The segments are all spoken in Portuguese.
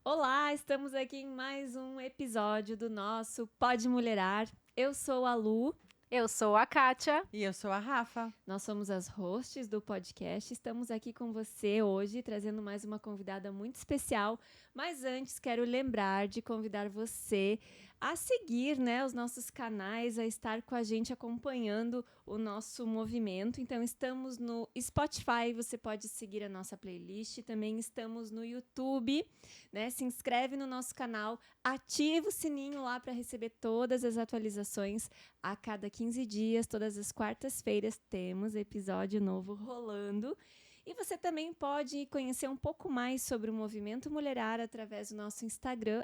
Olá, estamos aqui em mais um episódio do nosso Pode Mulherar. Eu sou a Lu, Eu sou a Kátia. E eu sou a Rafa. nós somos as hosts do podcast. Estamos aqui com você hoje, trazendo mais uma convidada muito especial. Mas antes, quero lembrar de convidar você a seguir, os nossos canais, a estar com a gente acompanhando o nosso movimento. Então, estamos no Spotify, você pode seguir a nossa playlist. Também estamos no YouTube, Se inscreve no nosso canal, ativa o sininho lá para receber todas as atualizações a cada 15 dias, todas as quartas-feiras, temos episódio novo rolando. E você também pode conhecer um pouco mais sobre o Movimento Mulherar através do nosso Instagram,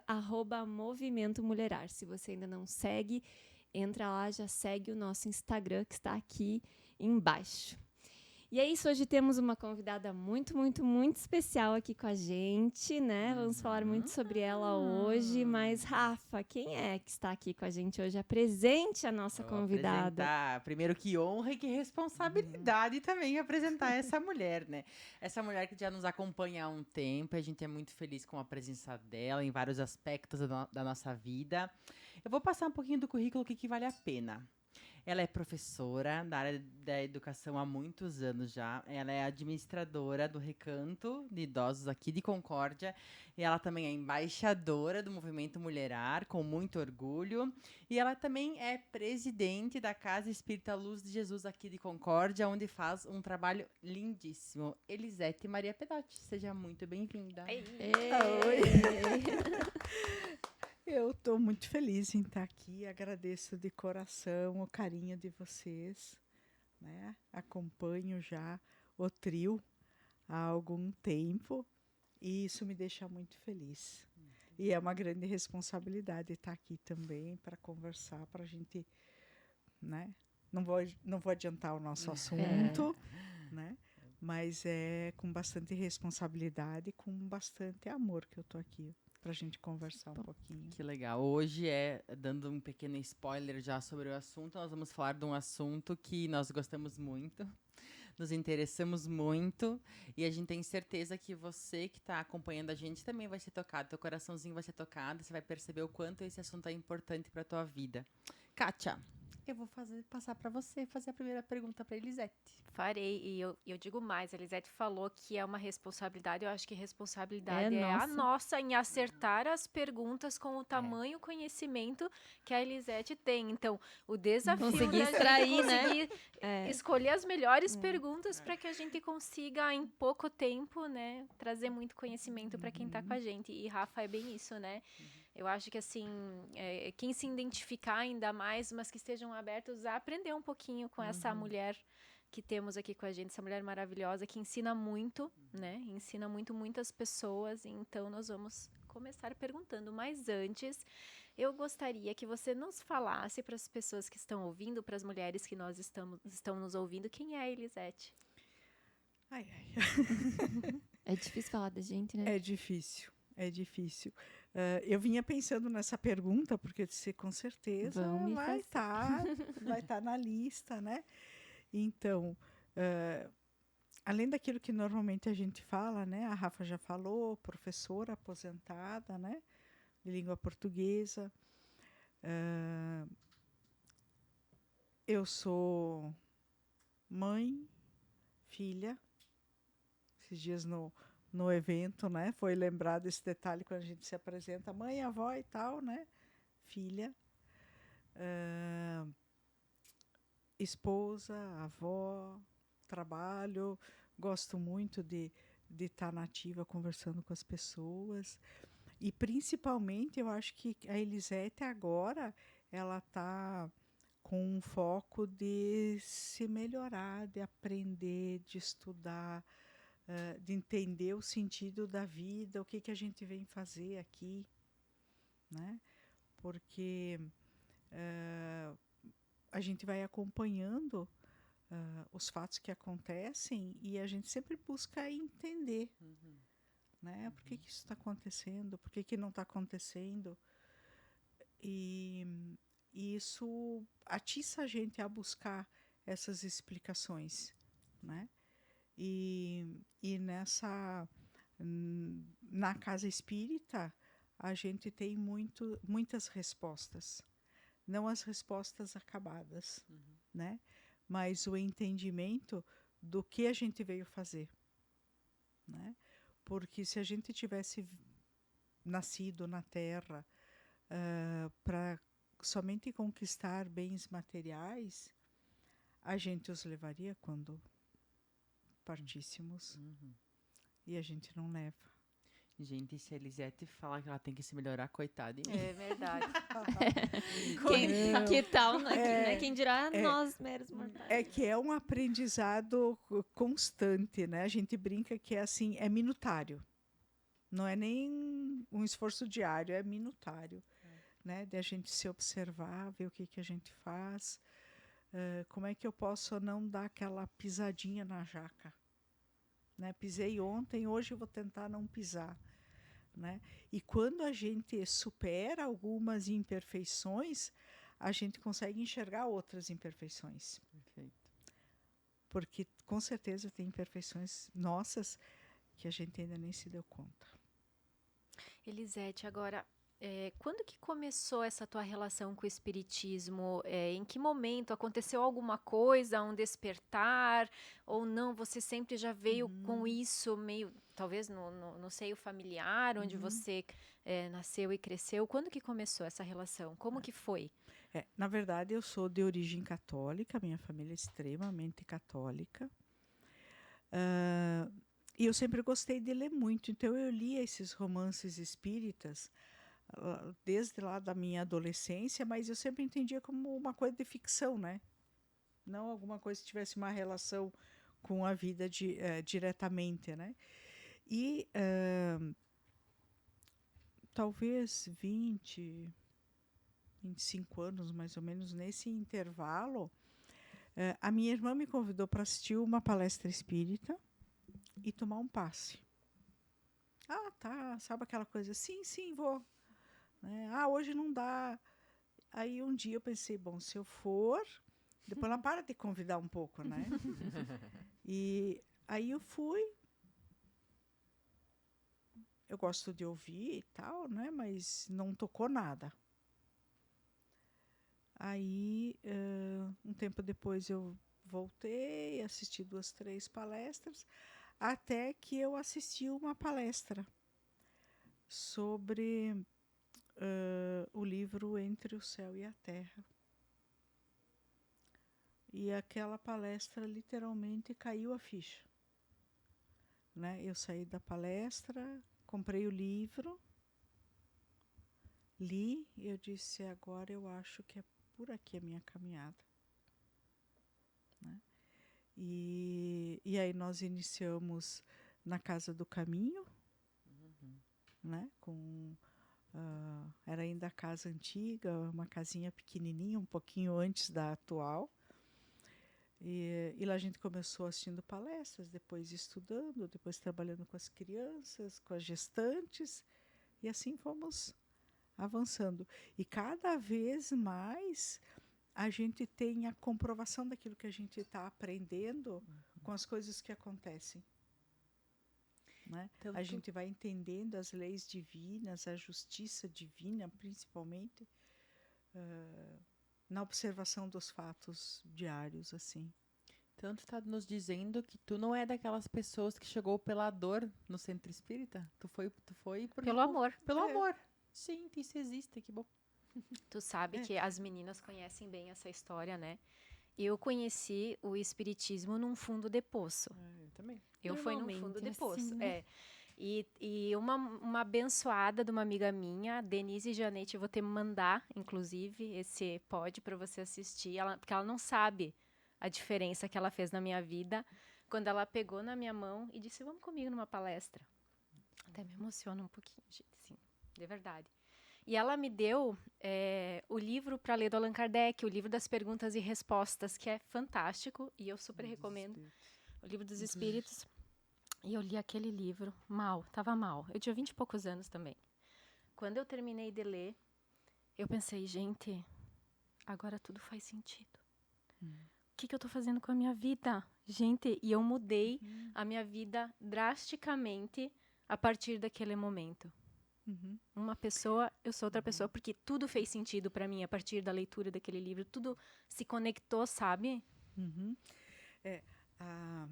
@Movimento Mulherar. Se você ainda não segue, entra lá, já segue o nosso Instagram que está aqui embaixo. E é isso, hoje temos uma convidada muito, muito, muito especial aqui com a gente, Vamos falar muito sobre ela hoje, mas Rafa, quem é que está aqui com a gente hoje? Apresente a nossa convidada. Apresentar. Primeiro, que honra e que responsabilidade também apresentar essa mulher, né? Essa mulher que já nos acompanha há um tempo, a gente é muito feliz com a presença dela em vários aspectos da nossa vida. Eu vou passar um pouquinho do currículo que vale a pena. Ela é professora da área da educação há muitos anos já. Ela é administradora do Recanto de Idosos aqui de Concórdia. E ela também é embaixadora do Movimento Mulherar, com muito orgulho. E ela também é presidente da Casa Espírita Luz de Jesus aqui de Concórdia, onde faz um trabalho lindíssimo. Elisete Maria Pedotti, seja muito bem-vinda. Oi. Eu estou muito feliz em estar aqui, agradeço de coração o carinho de vocês, Acompanho já o trio há algum tempo e isso me deixa muito feliz. E é uma grande responsabilidade estar aqui também para conversar, para a gente, Não vou adiantar o nosso assunto, Mas é com bastante responsabilidade e com bastante amor que eu estou aqui para a gente conversar um pouquinho. Que legal. Hoje dando um pequeno spoiler já sobre o assunto, nós vamos falar de um assunto que nós gostamos muito, nos interessamos muito, e a gente tem certeza que você que está acompanhando a gente também vai ser tocado, teu coraçãozinho vai ser tocado, você vai perceber o quanto esse assunto é importante para a tua vida. Kátia, eu vou passar para você fazer a primeira pergunta para Elisete. Farei, e eu digo mais, a Elisete falou que é uma responsabilidade, eu acho que responsabilidade É a nossa. nossa em acertar as perguntas com o tamanho conhecimento que a Elisete tem. Então, o desafio Conseguir da extrair, gente conseguir escolher as melhores perguntas para que a gente consiga, em pouco tempo, trazer muito conhecimento para quem está com a gente. E Rafa, é bem isso, Eu acho que, assim, quem se identificar ainda mais, mas que estejam abertos a aprender um pouquinho com essa mulher que temos aqui com a gente, essa mulher maravilhosa, que ensina muito, Ensina muito, muitas pessoas. Então, nós vamos começar perguntando. Mas antes, eu gostaria que você nos falasse para as pessoas que estão ouvindo, para as mulheres que estão nos ouvindo, quem é a Elisete? Ai. É difícil falar da gente, né? É difícil. Eu vinha pensando nessa pergunta, porque eu disse, com certeza vai estar na lista, Então, além daquilo que normalmente a gente fala, a Rafa já falou, professora aposentada, de língua portuguesa. Eu sou mãe, filha. Esses dias no evento, foi lembrado esse detalhe quando a gente se apresenta, mãe, avó e tal, Filha, esposa, avó, trabalho, gosto muito de estar nativa conversando com as pessoas. E principalmente eu acho que a Elisete agora ela está com um foco de se melhorar, de aprender, de estudar, de entender o sentido da vida, o que a gente vem fazer aqui, Porque a gente vai acompanhando os fatos que acontecem e a gente sempre busca entender, Por que isso está acontecendo, por que não está acontecendo, e isso atiça a gente a buscar essas explicações, E Na casa espírita, a gente tem muitas respostas. Não as respostas acabadas, né? Mas o entendimento do que a gente veio fazer, né? Porque se a gente tivesse nascido na Terra para somente conquistar bens materiais, a gente os levaria quando partíssemos. E a gente não leva. Gente, se a Elisete fala que ela tem que se melhorar, coitada. Hein? É verdade. Que tal, né? Quem dirá nós, meros mortais. É que é um aprendizado constante, né? A gente brinca que é assim, é minutário. Não é nem um esforço diário, é minutário. Né? De a gente se observar, ver o que a gente faz. Como é que eu posso não dar aquela pisadinha na jaca? Né? Pisei ontem, hoje eu vou tentar não pisar. Né? E quando a gente supera algumas imperfeições, a gente consegue enxergar outras imperfeições. Perfeito. Porque com certeza tem imperfeições nossas que a gente ainda nem se deu conta. Elisete, agora, quando que começou essa tua relação com o espiritismo? Em que momento? Aconteceu alguma coisa, um despertar? Ou não, você sempre já veio com isso meio, talvez no seio familiar, onde você nasceu e cresceu? Quando que começou essa relação? Como que foi? Na verdade, eu sou de origem católica, minha família é extremamente católica. E eu sempre gostei de ler muito, então eu lia esses romances espíritas desde lá da minha adolescência, mas eu sempre entendia como uma coisa de ficção, né? Não alguma coisa que tivesse uma relação com a vida diretamente, né? E talvez 25 anos, mais ou menos, nesse intervalo, a minha irmã me convidou para assistir uma palestra espírita e tomar um passe. Ah, tá, sabe aquela coisa? Sim, vou. Né? Ah, hoje não dá. Aí um dia eu pensei, bom, se eu for, depois ela para de convidar um pouco, né? E aí eu fui. Eu gosto de ouvir e tal, né? Mas não tocou nada. Aí, um tempo depois eu voltei, assisti 2, 3 palestras, até que eu assisti uma palestra sobre o livro Entre o Céu e a Terra. E aquela palestra literalmente caiu a ficha. Né? Eu saí da palestra, comprei o livro, li e eu disse, agora eu acho que é por aqui a minha caminhada. Né? E aí nós iniciamos na Casa do Caminho, né? Era ainda a casa antiga, uma casinha pequenininha, um pouquinho antes da atual. E lá a gente começou assistindo palestras, depois estudando, depois trabalhando com as crianças, com as gestantes, e assim fomos avançando. E cada vez mais a gente tem a comprovação daquilo que a gente está aprendendo com as coisas que acontecem. Né? A gente vai entendendo as leis divinas, a justiça divina, principalmente, na observação dos fatos diários, assim. Então, tu tá nos dizendo que tu não é daquelas pessoas que chegou pela dor no centro espírita? Tu foi porque Pelo amor. Pelo amor. Sim, isso existe, que bom. Tu sabe que as meninas conhecem bem essa história, né? Eu conheci o espiritismo num fundo de poço. Eu também. Eu fui num fundo de poço. Assim, né? E uma abençoada de uma amiga minha, a Denise Janete, eu vou te mandar, inclusive, esse pod para você assistir, porque ela não sabe a diferença que ela fez na minha vida, quando ela pegou na minha mão e disse, vamos comigo numa palestra. Até me emociona um pouquinho, gente, sim, de verdade. E ela me deu o livro para ler do Allan Kardec, o livro das perguntas e respostas, que é fantástico, e eu super recomendo. O livro dos Espíritos. E eu li aquele livro estava mal. Eu tinha 20 e poucos anos também. Quando eu terminei de ler, eu pensei, gente, agora tudo faz sentido. O que eu estou fazendo com a minha vida? Gente, e eu mudei a minha vida drasticamente a partir daquele momento. Uhum. Uma pessoa, eu sou outra pessoa, porque tudo fez sentido para mim a partir da leitura daquele livro. Tudo se conectou, sabe? Uhum. Ah,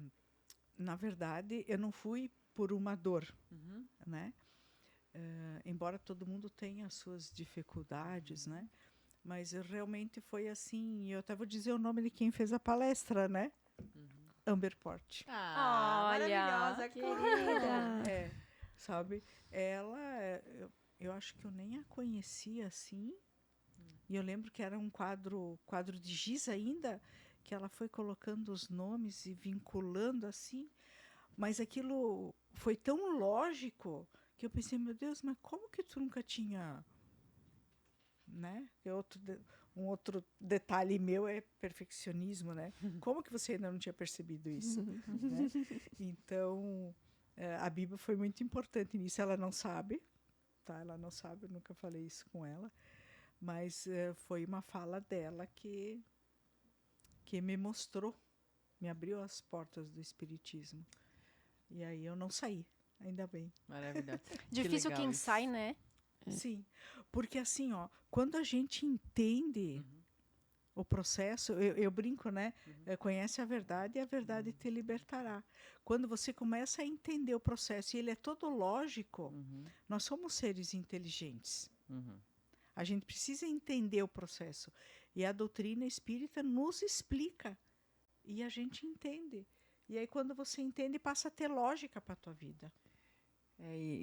na verdade, eu não fui por uma dor, Uhum. né? Embora todo mundo tenha as suas dificuldades, né? Mas realmente foi assim. Eu até vou dizer o nome de quem fez a palestra, né? Amber Port. Olha, Maravilhosa, Querida. É, sabe? Ela, eu acho que eu nem a conhecia assim. E eu lembro que era um quadro de giz ainda, que ela foi colocando os nomes e vinculando assim. Mas aquilo foi tão lógico que eu pensei, meu Deus, mas como que tu nunca tinha, né? Um outro detalhe meu é perfeccionismo, né? Como que você ainda não tinha percebido isso, né? Então, a Bíblia foi muito importante nisso. Ela não sabe, tá? Ela não sabe, eu nunca falei isso com ela, mas foi uma fala dela que me mostrou, me abriu as portas do espiritismo. E aí eu não saí, ainda bem. Maravilhosa. Difícil legal quem isso. sai, né? Sim, porque assim, ó, quando a gente entende o processo, eu brinco, né? Conhece a verdade e a verdade te libertará. Quando você começa a entender o processo e ele é todo lógico, nós somos seres inteligentes. Uhum. A gente precisa entender o processo. E a doutrina espírita nos explica. E a gente entende. E aí, quando você entende, passa a ter lógica para a tua vida.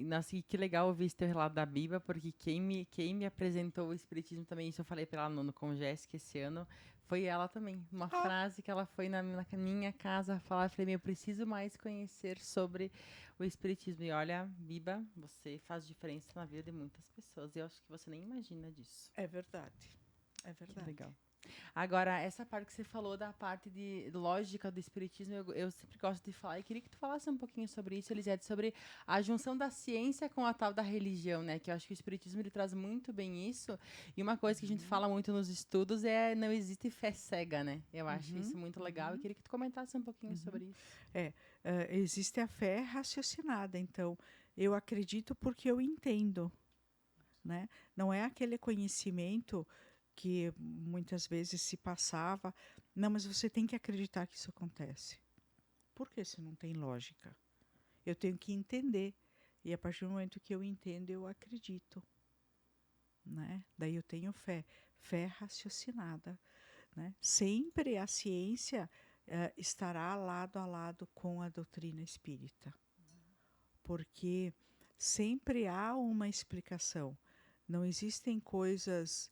Nossa, e que legal ouvir esse teu relato da Bíblia, porque quem me apresentou o Espiritismo também, isso eu falei pra ela no Congéssica esse ano, foi ela também. Uma frase que ela foi na minha casa falar, eu falei, eu preciso mais conhecer sobre o Espiritismo. E olha, Biba, você faz diferença na vida de muitas pessoas, e eu acho que você nem imagina disso. É verdade. É Que verdade. legal. Agora, essa parte que você falou da parte de lógica do espiritismo, eu sempre gosto de falar, e queria que tu falasse um pouquinho sobre isso, Elisete, sobre a junção da ciência com a tal da religião, né? Que eu acho que o espiritismo ele traz muito bem isso. E uma coisa que a gente fala muito nos estudos é não existe fé cega, né? Eu acho isso muito legal e queria que tu comentasse um pouquinho sobre isso. Existe a fé raciocinada. Então, eu acredito porque eu entendo, né? Não é aquele conhecimento que muitas vezes se passava. Não, mas você tem que acreditar que isso acontece. Por que isso não tem lógica? Eu tenho que entender. E a partir do momento que eu entendo, eu acredito, né? Daí eu tenho fé raciocinada, né? Sempre a ciência estará lado a lado com a doutrina espírita, porque sempre há uma explicação. Não existem coisas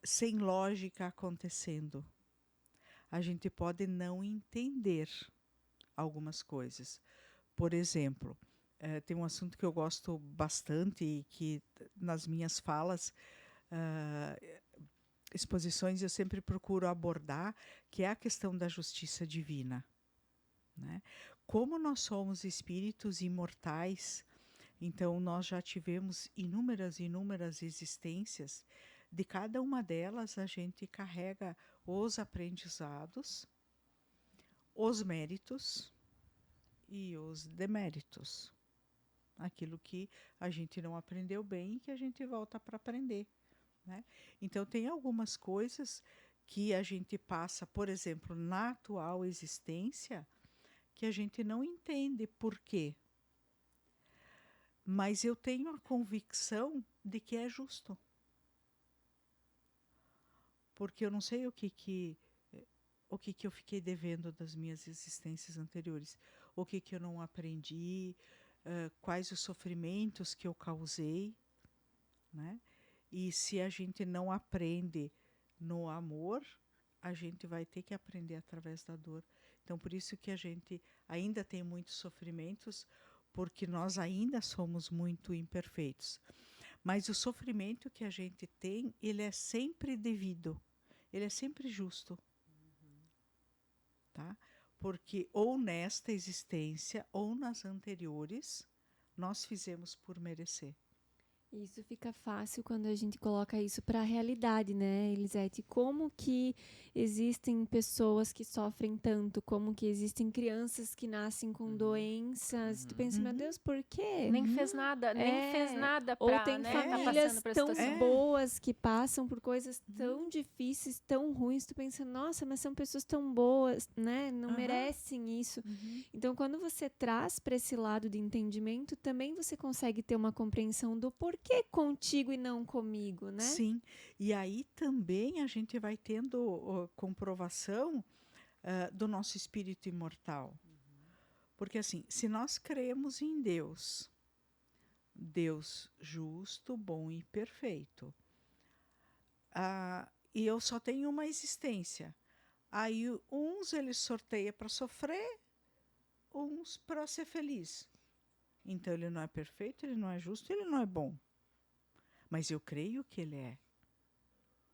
sem lógica acontecendo. A gente pode não entender algumas coisas. Por exemplo, tem um assunto que eu gosto bastante e que nas minhas falas, exposições, eu sempre procuro abordar, que é a questão da justiça divina, né? Como nós somos espíritos imortais, então nós já tivemos inúmeras existências. De cada uma delas, a gente carrega os aprendizados, os méritos e os deméritos. Aquilo que a gente não aprendeu bem e que a gente volta para aprender, né? Então, tem algumas coisas que a gente passa, por exemplo, na atual existência, que a gente não entende por quê. Mas eu tenho a convicção de que é justo. Porque eu não sei o que eu fiquei devendo das minhas existências anteriores, o que eu não aprendi, quais os sofrimentos que eu causei, né? E se a gente não aprende no amor, a gente vai ter que aprender através da dor. Então, por isso que a gente ainda tem muitos sofrimentos, porque nós ainda somos muito imperfeitos. Mas o sofrimento que a gente tem, ele é sempre devido, ele é sempre justo. Tá? Porque ou nesta existência ou nas anteriores, nós fizemos por merecer. Isso fica fácil quando a gente coloca isso para a realidade, né, Elisete? Como que existem pessoas que sofrem tanto? Como que existem crianças que nascem com doenças? Tu pensa, meu Uhum. Deus, por quê? Nem fez nada, nem fez nada Ou pra, tem né, tá famílias passando por essa tão situação. boas que passam por coisas tão difíceis, tão ruins. Tu pensa, nossa, mas são pessoas tão boas, né? Não Aham. merecem isso. Uhum. Então, quando você traz para esse lado de entendimento, também você consegue ter uma compreensão do porquê contigo e não comigo, né? Sim, e aí também a gente vai tendo comprovação do nosso espírito imortal. Porque assim, se nós cremos em Deus, Deus justo, bom e perfeito, e eu só tenho uma existência, aí uns ele sorteia para sofrer, uns para ser feliz. Então ele não é perfeito, ele não é justo, ele não é bom. Mas eu creio que ele é.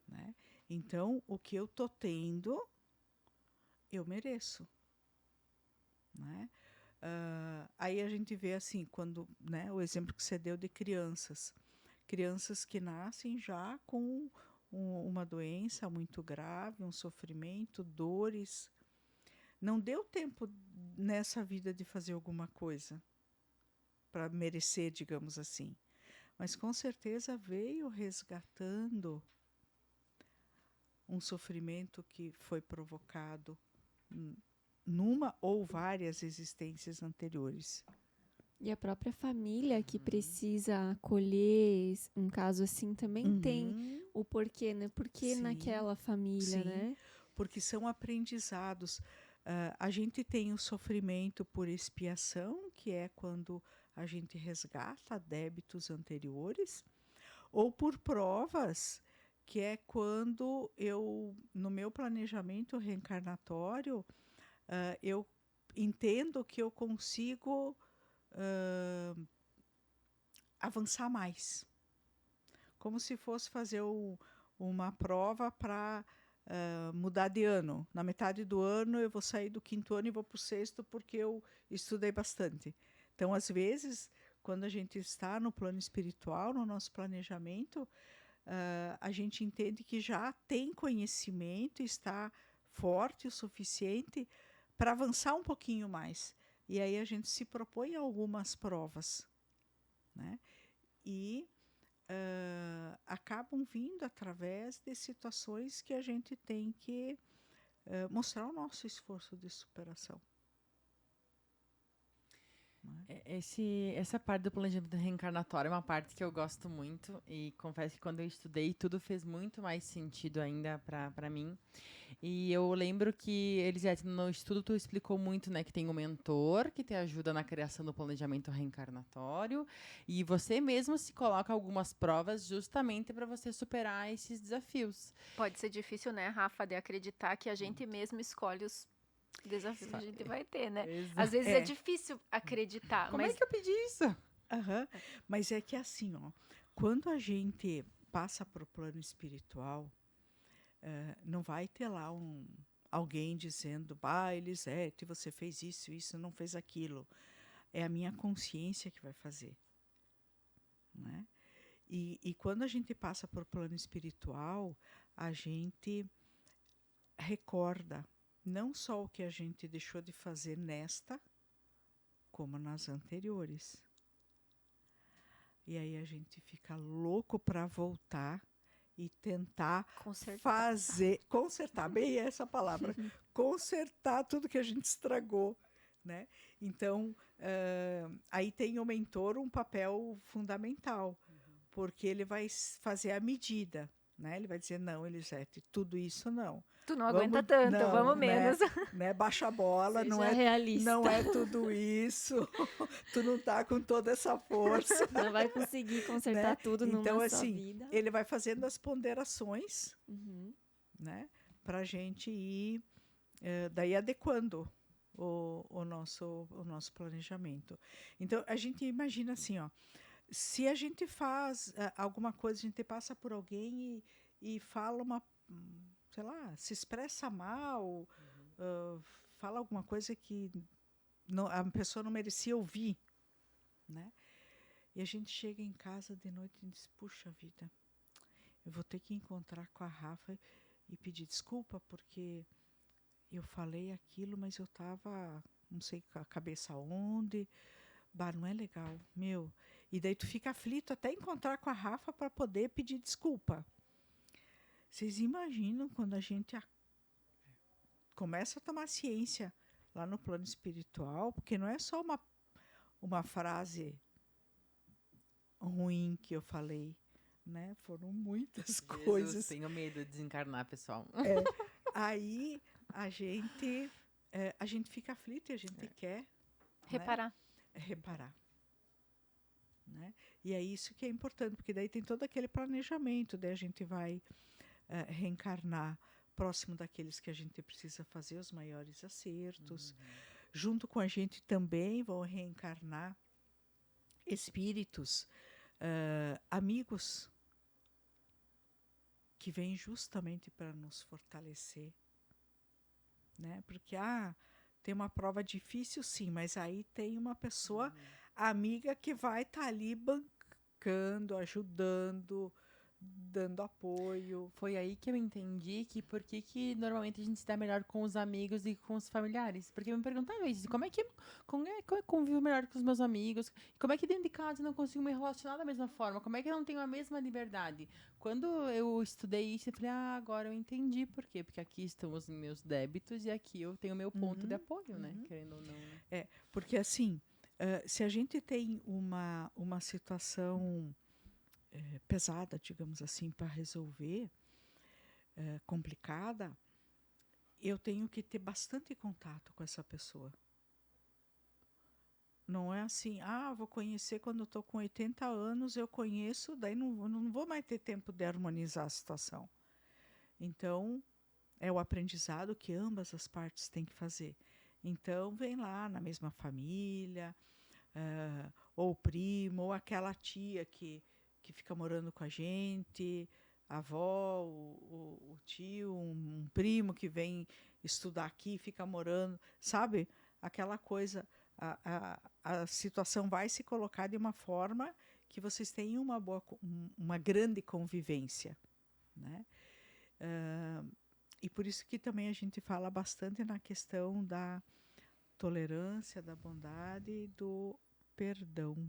Né? Então, o que eu estou tendo, eu mereço. Né? Aí a gente vê assim, quando, né, o exemplo que você deu de crianças. Crianças que nascem já com uma doença muito grave, um sofrimento, dores. Não deu tempo nessa vida de fazer alguma coisa para merecer, digamos assim. Mas com certeza veio resgatando um sofrimento que foi provocado numa ou várias existências anteriores. E a própria família que precisa acolher um caso assim também tem o porquê, né? Porquê Sim, naquela família, sim, né? porque são aprendizados. A gente tem o sofrimento por expiação, que é quando a gente resgata débitos anteriores, ou por provas, que é quando eu, no meu planejamento reencarnatório, eu entendo que eu consigo avançar mais. Como se fosse fazer uma prova para mudar de ano. Na metade do ano eu vou sair do 5º ano e vou para o 6º porque eu estudei bastante. Então, às vezes, quando a gente está no plano espiritual, no nosso planejamento, a gente entende que já tem conhecimento, está forte o suficiente para avançar um pouquinho mais. E aí a gente se propõe algumas provas, né? E acabam vindo através de situações que a gente tem que mostrar o nosso esforço de superação. Essa parte do planejamento reencarnatório é uma parte que eu gosto muito e confesso que quando eu estudei tudo fez muito mais sentido ainda para mim. E eu lembro que, Elisete, no estudo tu explicou muito, né, que tem um mentor que te ajuda na criação do planejamento reencarnatório e você mesmo se coloca algumas provas justamente para você superar esses desafios. Pode ser difícil, né, Rafa, de acreditar que a gente mesmo escolhe os desafios que a gente vai ter, né? Exato. Às vezes é difícil acreditar, Como mas é que eu pedi isso? Uhum. Mas é que assim, ó, quando a gente passa para o plano espiritual, não vai ter lá alguém dizendo, Elisete, você fez isso, não fez aquilo. É a minha consciência que vai fazer. Né? E quando a gente passa por plano espiritual, a gente recorda não só o que a gente deixou de fazer nesta, como nas anteriores. E aí a gente fica louco para voltar e tentar consertar, bem essa palavra, consertar tudo que a gente estragou. Né? Então, aí tem o mentor um papel fundamental, porque ele vai fazer a medida, né? Ele vai dizer, não, Elisete, tudo isso não. tu não aguenta tanto, não, vamos né? menos. Né? Baixa a bola, Seja não é realista. não é tudo isso, tu não tá com toda essa força. Não vai conseguir consertar Né? tudo Então, numa só assim, vida. ele vai fazendo as ponderações, Uhum. né? Para a gente ir daí adequando o nosso planejamento. Então, a gente imagina assim, ó, se a gente faz alguma coisa, a gente passa por alguém e fala sei lá, se expressa mal, fala alguma coisa que a pessoa não merecia ouvir, né? E a gente chega em casa de noite e diz, puxa vida, eu vou ter que encontrar com a Rafa e pedir desculpa porque eu falei aquilo, mas eu estava, não sei, com a cabeça onde. Bah, não é legal, meu. E daí tu fica aflito até encontrar com a Rafa para poder pedir desculpa. Vocês imaginam quando a gente começa a tomar ciência lá no plano espiritual, porque não é só uma frase ruim que eu falei, né? Foram muitas Jesus, coisas. tenho medo de desencarnar, pessoal. Aí a gente fica aflito e a gente quer, né, Reparar. reparar. Né? E é isso que é importante, porque daí tem todo aquele planejamento, daí a gente vai reencarnar próximo daqueles que a gente precisa fazer os maiores acertos. Junto com a gente também vão reencarnar espíritos, amigos, que vêm justamente para nos fortalecer. Né? Porque tem uma prova difícil, sim, mas aí tem uma pessoa amiga que vai estar ali bancando, ajudando, dando apoio. Foi aí que eu entendi que por que normalmente a gente se dá melhor com os amigos e com os familiares. Porque eu me perguntava isso, como é que eu convivo melhor com os meus amigos? Como é que dentro de casa eu não consigo me relacionar da mesma forma? Como é que eu não tenho a mesma liberdade? Quando eu estudei isso, eu falei, agora eu entendi por quê. Porque aqui estão os meus débitos e aqui eu tenho o meu ponto de apoio, né? Querendo ou não, né? Porque assim, se a gente tem uma situação pesada, digamos assim, para resolver, complicada, eu tenho que ter bastante contato com essa pessoa. Não é assim, vou conhecer quando eu estou com 80 anos, eu conheço, daí não vou mais ter tempo de harmonizar a situação. Então, é o aprendizado que ambas as partes têm que fazer. Então, vem lá na mesma família, ou o primo, ou aquela tia que fica morando com a gente, a avó, o tio, um primo que vem estudar aqui, fica morando, sabe? Aquela coisa, a situação vai se colocar de uma forma que vocês tenham uma grande convivência, né? E por isso que também a gente fala bastante na questão da tolerância, da bondade e do perdão.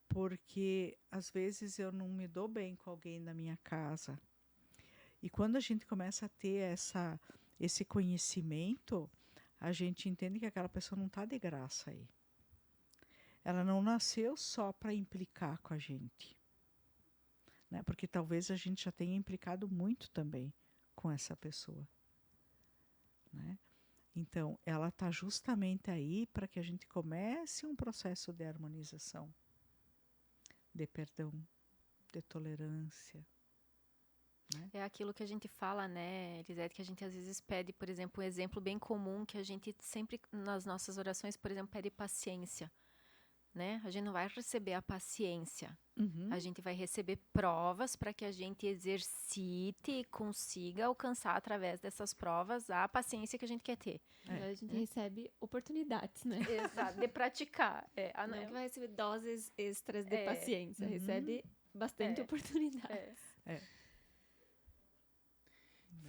Porque às vezes eu não me dou bem com alguém da minha casa. E quando a gente começa a ter esse conhecimento, a gente entende que aquela pessoa não está de graça aí. Ela não nasceu só para implicar com a gente. Né? Porque talvez a gente já tenha implicado muito também com essa pessoa. Né? Então, ela está justamente aí para que a gente comece um processo de harmonização, de perdão, de tolerância. Né? É aquilo que a gente fala, né, Elisete, que a gente às vezes pede, por exemplo, um exemplo bem comum que a gente sempre, nas nossas orações, por exemplo, pede paciência. Né? A gente não vai receber a paciência. A gente vai receber provas para que a gente exercite e consiga alcançar, através dessas provas, a paciência que a gente quer ter. A gente recebe oportunidades, né? Exato, de praticar. Não é que vai receber doses extras de paciência, recebe bastante oportunidades.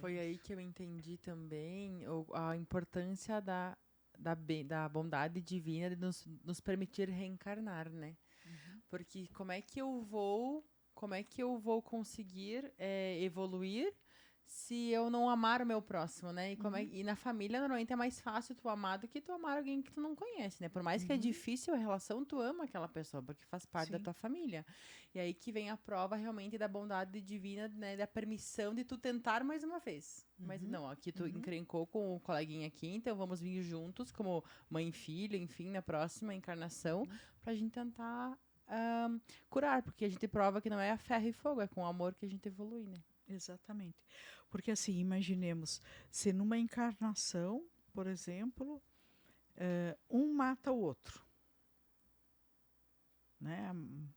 Foi aí que eu entendi também a importância da bondade divina de nos permitir reencarnar, né? Porque como é que eu vou conseguir evoluir se eu não amar o meu próximo, né? E na família, normalmente, é mais fácil tu amar do que tu amar alguém que tu não conhece, né? Por mais que é difícil a relação, tu ama aquela pessoa, porque faz parte da tua família. E aí que vem a prova, realmente, da bondade divina, né? Da permissão de tu tentar mais uma vez. Mas não, aqui tu encrencou com o coleguinha aqui, então vamos vir juntos, como mãe e filha, enfim, na próxima encarnação, pra gente tentar curar, porque a gente prova que não é a ferro e fogo, é com o amor que a gente evolui, né? Exatamente. Porque assim, imaginemos, se numa encarnação, por exemplo, um mata o outro, né?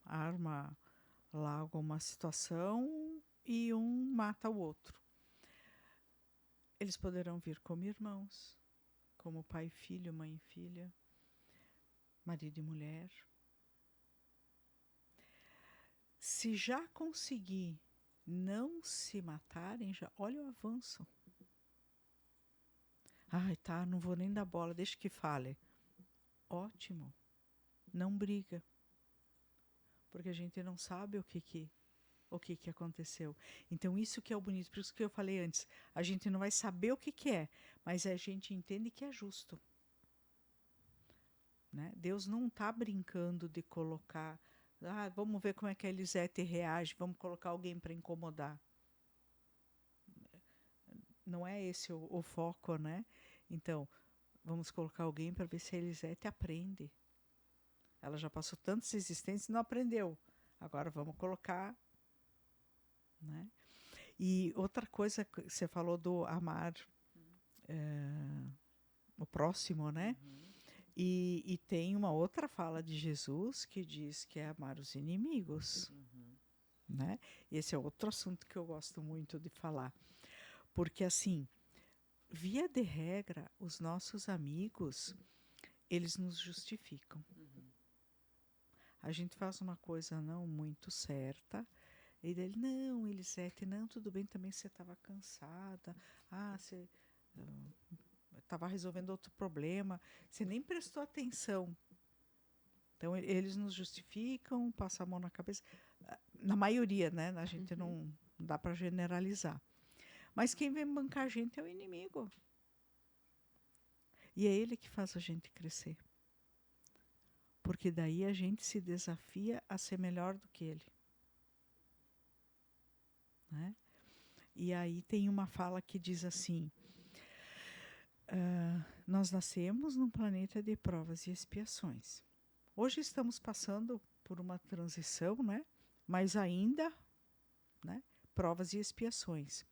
Arma lá alguma situação e um mata o outro. Eles poderão vir como irmãos, como pai e filho, mãe e filha, marido e mulher, Se já conseguir não se matarem, já olha o avanço. Ai, tá, não vou nem dar bola, deixa que fale. Ótimo. Não briga. Porque a gente não sabe o que aconteceu. Então, isso que é o bonito. Por isso que eu falei antes. A gente não vai saber o que é, mas a gente entende que é justo. Né? Deus não está brincando de colocar... vamos ver como é que a Elisete reage, vamos colocar alguém para incomodar. Não é esse o foco, né? Então, vamos colocar alguém para ver se a Elisete aprende. Ela já passou tantas existências e não aprendeu. Agora vamos colocar... Né? E outra coisa que você falou do amar o próximo, né? E tem uma outra fala de Jesus que diz que é amar os inimigos. Né? Esse é outro assunto que eu gosto muito de falar. Porque, assim, via de regra, os nossos amigos, eles nos justificam. A gente faz uma coisa não muito certa, e ele, não, Elisete, não, tudo bem, também você estava cansada. Você estava resolvendo outro problema, você nem prestou atenção. Então, eles nos justificam, passam a mão na cabeça. Na maioria, né? A gente não dá para generalizar. Mas quem vem bancar a gente é o inimigo. E é ele que faz a gente crescer. Porque daí a gente se desafia a ser melhor do que ele. Né? E aí tem uma fala que diz assim, nós nascemos num planeta de provas e expiações. Hoje estamos passando por uma transição, né? Mas ainda, né? Provas e expiações.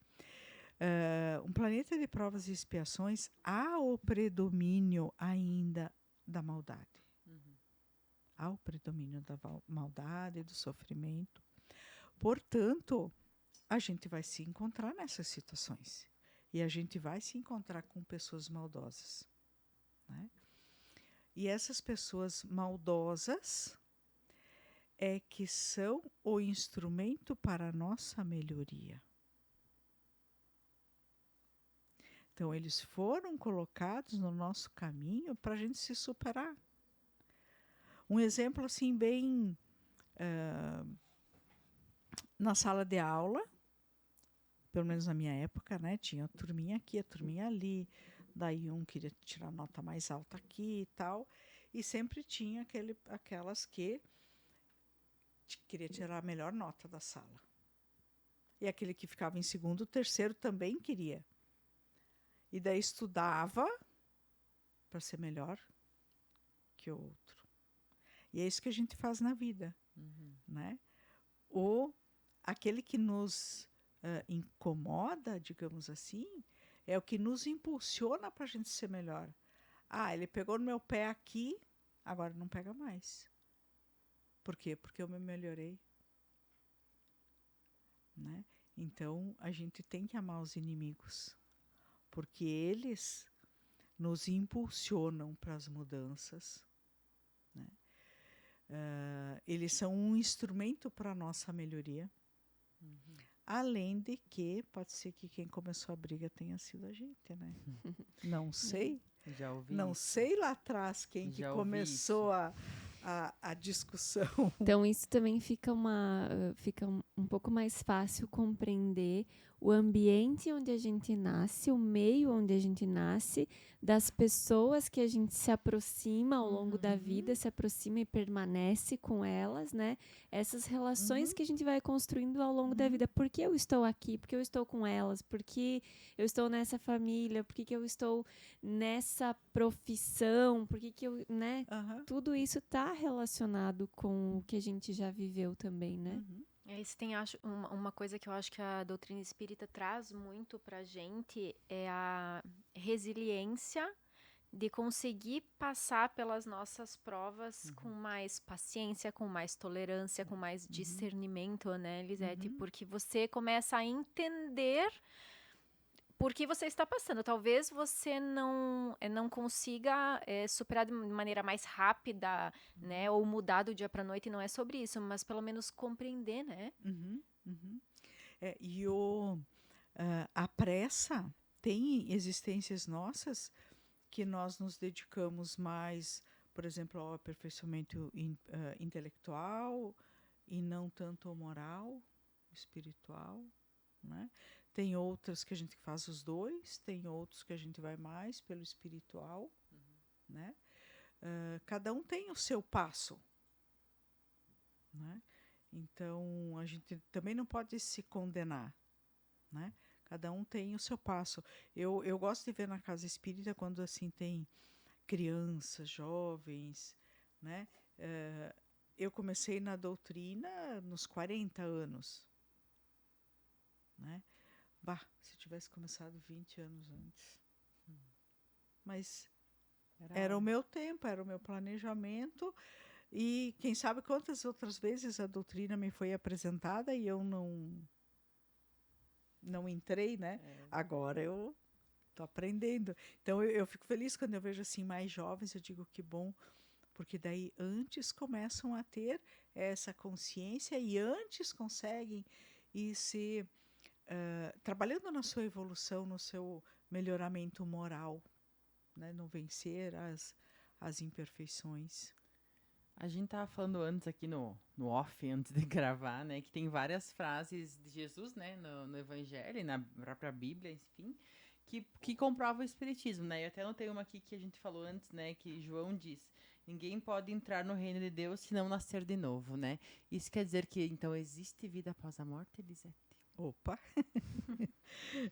Um planeta de provas e expiações, há o predomínio ainda da maldade. Há o predomínio da maldade, do sofrimento. Portanto, a gente vai se encontrar nessas situações. E a gente vai se encontrar com pessoas maldosas. Né? E essas pessoas maldosas é que são o instrumento para a nossa melhoria. Então, eles foram colocados no nosso caminho para a gente se superar. Um exemplo, assim, bem... na sala de aula, pelo menos na minha época, né? Tinha a turminha aqui, a turminha ali. Daí um queria tirar nota mais alta aqui e tal. E sempre tinha aquelas que queria tirar a melhor nota da sala. E aquele que ficava em segundo, terceiro também queria. E daí estudava para ser melhor que o outro. E é isso que a gente faz na vida. Né? Aquele que nos incomoda, digamos assim, é o que nos impulsiona para a gente ser melhor. Ele pegou no meu pé aqui, agora não pega mais. Por quê? Porque eu me melhorei. Né? Então, a gente tem que amar os inimigos, porque eles nos impulsionam para as mudanças. Né? Eles são um instrumento para a nossa melhoria. Além de que pode ser que quem começou a briga tenha sido a gente, né? Não sei. Já ouvi Não isso. sei lá atrás quem que começou a discussão. Então, isso também fica um pouco mais fácil compreender o ambiente onde a gente nasce, o meio onde a gente nasce, das pessoas que a gente se aproxima ao longo da vida, se aproxima e permanece com elas, né? Essas relações que a gente vai construindo ao longo da vida. Por que eu estou aqui? Por que eu estou com elas? Por que eu estou nessa família? Por que eu estou nessa profissão? Por que eu, né? Tudo isso está relacionado com o que a gente já viveu também, né? Isso tem, acho, uma coisa que eu acho que a doutrina espírita traz muito pra gente é a resiliência de conseguir passar pelas nossas provas com mais paciência, com mais tolerância, com mais discernimento, né, Elisete? Porque você começa a entender por que você está passando. Talvez você não consiga superar de maneira mais rápida, né? Ou mudar do dia para noite, não é sobre isso, mas pelo menos compreender, né? Uhum, uhum. E a pressa tem existências nossas que nós nos dedicamos mais, por exemplo, ao aperfeiçoamento intelectual e não tanto ao moral, espiritual, né? Tem outras que a gente faz os dois, tem outros que a gente vai mais pelo espiritual, né? Cada um tem o seu passo, né? Então, a gente também não pode se condenar, né? Cada um tem o seu passo. Eu gosto de ver na casa espírita quando assim tem crianças, jovens, né? Eu comecei na doutrina nos 40 anos, né? Bah, se eu tivesse começado 20 anos antes. Mas era o meu tempo, era o meu planejamento. E quem sabe quantas outras vezes a doutrina me foi apresentada e eu não entrei, né? Agora eu estou aprendendo. Então eu fico feliz quando eu vejo assim mais jovens, eu digo que bom, porque daí antes começam a ter essa consciência e antes conseguem ir se trabalhando na sua evolução, no seu melhoramento moral, né? No vencer as imperfeições. A gente tava falando antes aqui no off, antes de gravar, né? Que tem várias frases de Jesus, né? No Evangelho, na própria Bíblia, enfim, que comprovam o Espiritismo, né? Eu até anotei uma aqui que a gente falou antes, né? Que João diz: ninguém pode entrar no reino de Deus se não nascer de novo, né? Isso quer dizer que, então, existe vida após a morte, Elisete? Opa!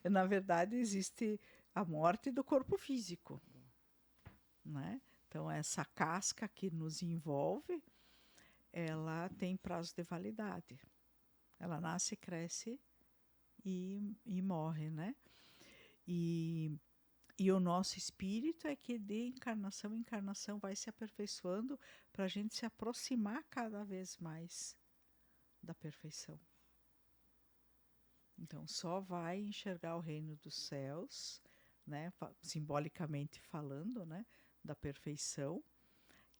Na verdade, existe a morte do corpo físico, né? Então, essa casca que nos envolve, ela tem prazo de validade. Ela nasce, cresce e morre, né? E o nosso espírito é que de encarnação em encarnação vai se aperfeiçoando para a gente se aproximar cada vez mais da perfeição. Então, só vai enxergar o reino dos céus, né? Simbolicamente falando, né? Da perfeição,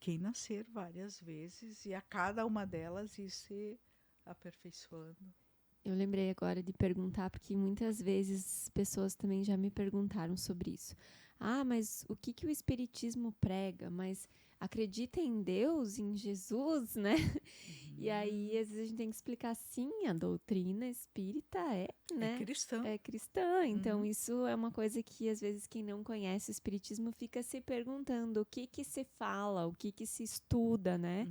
quem nascer várias vezes e a cada uma delas ir se aperfeiçoando. Eu lembrei agora de perguntar, porque muitas vezes pessoas também já me perguntaram sobre isso. Ah, mas o que o Espiritismo prega? Mas acredita em Deus, em Jesus, né? E aí, às vezes, a gente tem que explicar, sim, a doutrina espírita né? Cristã. É cristã. Então, isso é uma coisa que, às vezes, quem não conhece o Espiritismo fica se perguntando o que se fala, o que se estuda, né?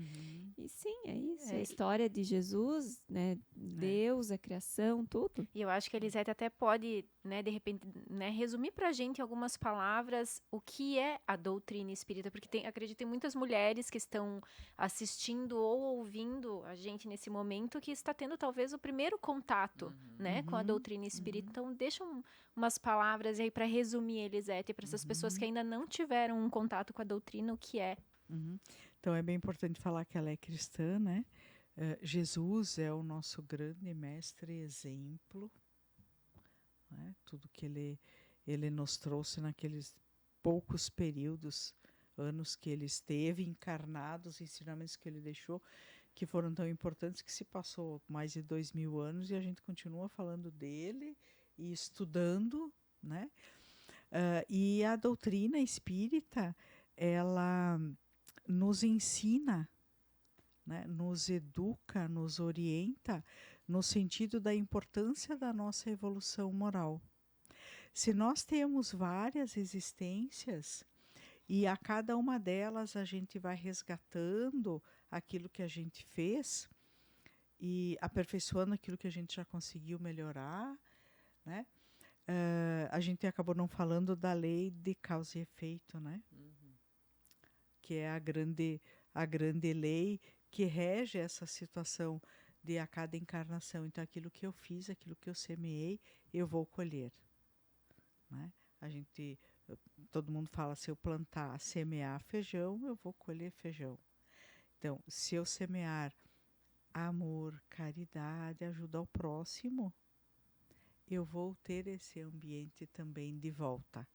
E sim, é isso. A história de Jesus, né? Deus, a criação, tudo. E eu acho que a Elisete até pode, né, de repente, né, resumir pra gente em algumas palavras o que é a doutrina espírita, porque acredito em muitas mulheres que estão assistindo ou ouvindo a gente nesse momento que está tendo talvez o primeiro contato, né, com a doutrina espírita. Então, deixa umas palavras aí para resumir, Elisete, para essas pessoas que ainda não tiveram um contato com a doutrina, o que é. Então, é bem importante falar que ela é cristã, né? Jesus é o nosso grande mestre e exemplo, né? Tudo que ele nos trouxe naqueles poucos anos que ele esteve encarnado, os ensinamentos que ele deixou, que foram tão importantes que se passou mais de 2000 anos e a gente continua falando dele e estudando, né? E a doutrina espírita, ela nos ensina, né? Nos educa, nos orienta no sentido da importância da nossa evolução moral. Se nós temos várias existências e a cada uma delas a gente vai resgatando aquilo que a gente fez e aperfeiçoando aquilo que a gente já conseguiu melhorar, né? A gente acabou não falando da lei de causa e efeito, né? Que é a grande lei que rege essa situação de a cada encarnação. Então, aquilo que eu fiz, aquilo que eu semeei, eu vou colher, né? Todo mundo fala, se eu plantar, semear feijão, eu vou colher feijão. Então, se eu semear amor, caridade, ajuda ao próximo, eu vou ter esse ambiente também de volta,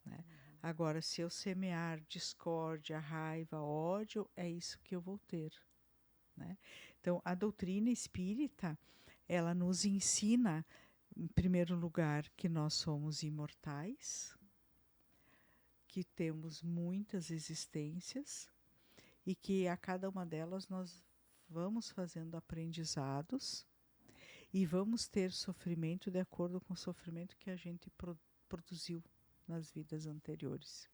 né? Agora, se eu semear discórdia, raiva, ódio, é isso que eu vou ter, né? Então, a doutrina espírita, ela nos ensina, em primeiro lugar, que nós somos imortais, que temos muitas existências e que a cada uma delas nós vamos fazendo aprendizados e vamos ter sofrimento de acordo com o sofrimento que a gente produziu nas vidas anteriores.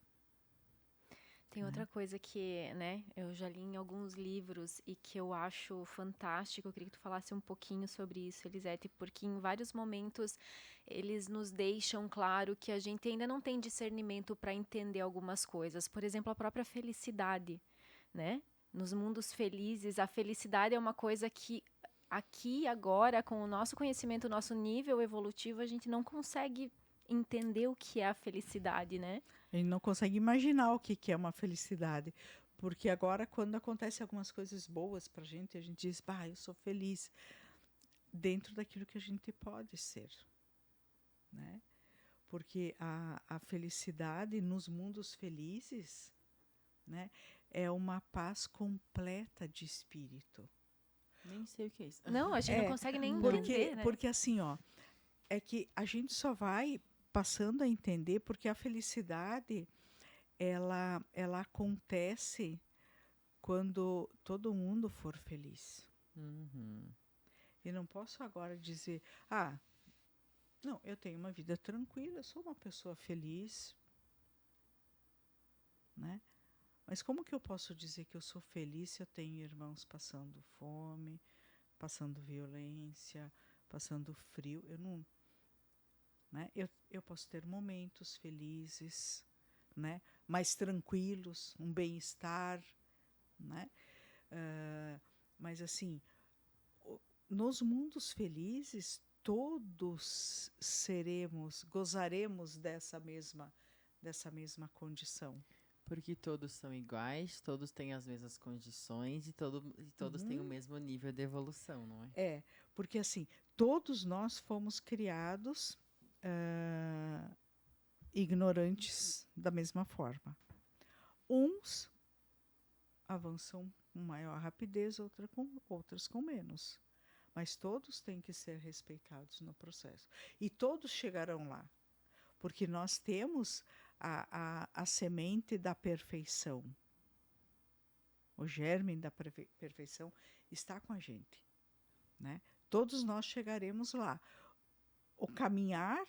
Tem outra coisa que, né, eu já li em alguns livros e que eu acho fantástico, eu queria que tu falasse um pouquinho sobre isso, Elisete, porque em vários momentos eles nos deixam claro que a gente ainda não tem discernimento para entender algumas coisas. Por exemplo, a própria felicidade, né? Nos mundos felizes, a felicidade é uma coisa que aqui, agora, com o nosso conhecimento, o nosso nível evolutivo, a gente não consegue entender o que é a felicidade, né? A gente não consegue imaginar o que é uma felicidade. Porque agora, quando acontecem algumas coisas boas para a gente diz, eu sou feliz. Dentro daquilo que a gente pode ser, né? Porque a felicidade nos mundos felizes, né, é uma paz completa de espírito. Nem sei o que é isso. Não, a gente não consegue nem entender, né? Porque assim, ó, é que a gente só vai passando a entender porque a felicidade ela acontece quando todo mundo for feliz. Uhum. Eu não posso agora dizer, não, eu tenho uma vida tranquila, eu sou uma pessoa feliz, né? Mas como que eu posso dizer que eu sou feliz se eu tenho irmãos passando fome, passando violência, passando frio? Eu não, né? Eu posso ter momentos felizes, né? Mais tranquilos, um bem-estar, né? Mas assim, nos mundos felizes, todos gozaremos dessa mesma condição. Porque todos são iguais, todos têm as mesmas condições e todos têm o mesmo nível de evolução, não é? Porque assim, todos nós fomos criados ignorantes da mesma forma. Uns avançam com maior rapidez, outras com menos. Mas todos têm que ser respeitados no processo. E todos chegarão lá. Porque nós temos a semente da perfeição. O germe da perfeição está com a gente, né? Todos nós chegaremos lá. O caminhar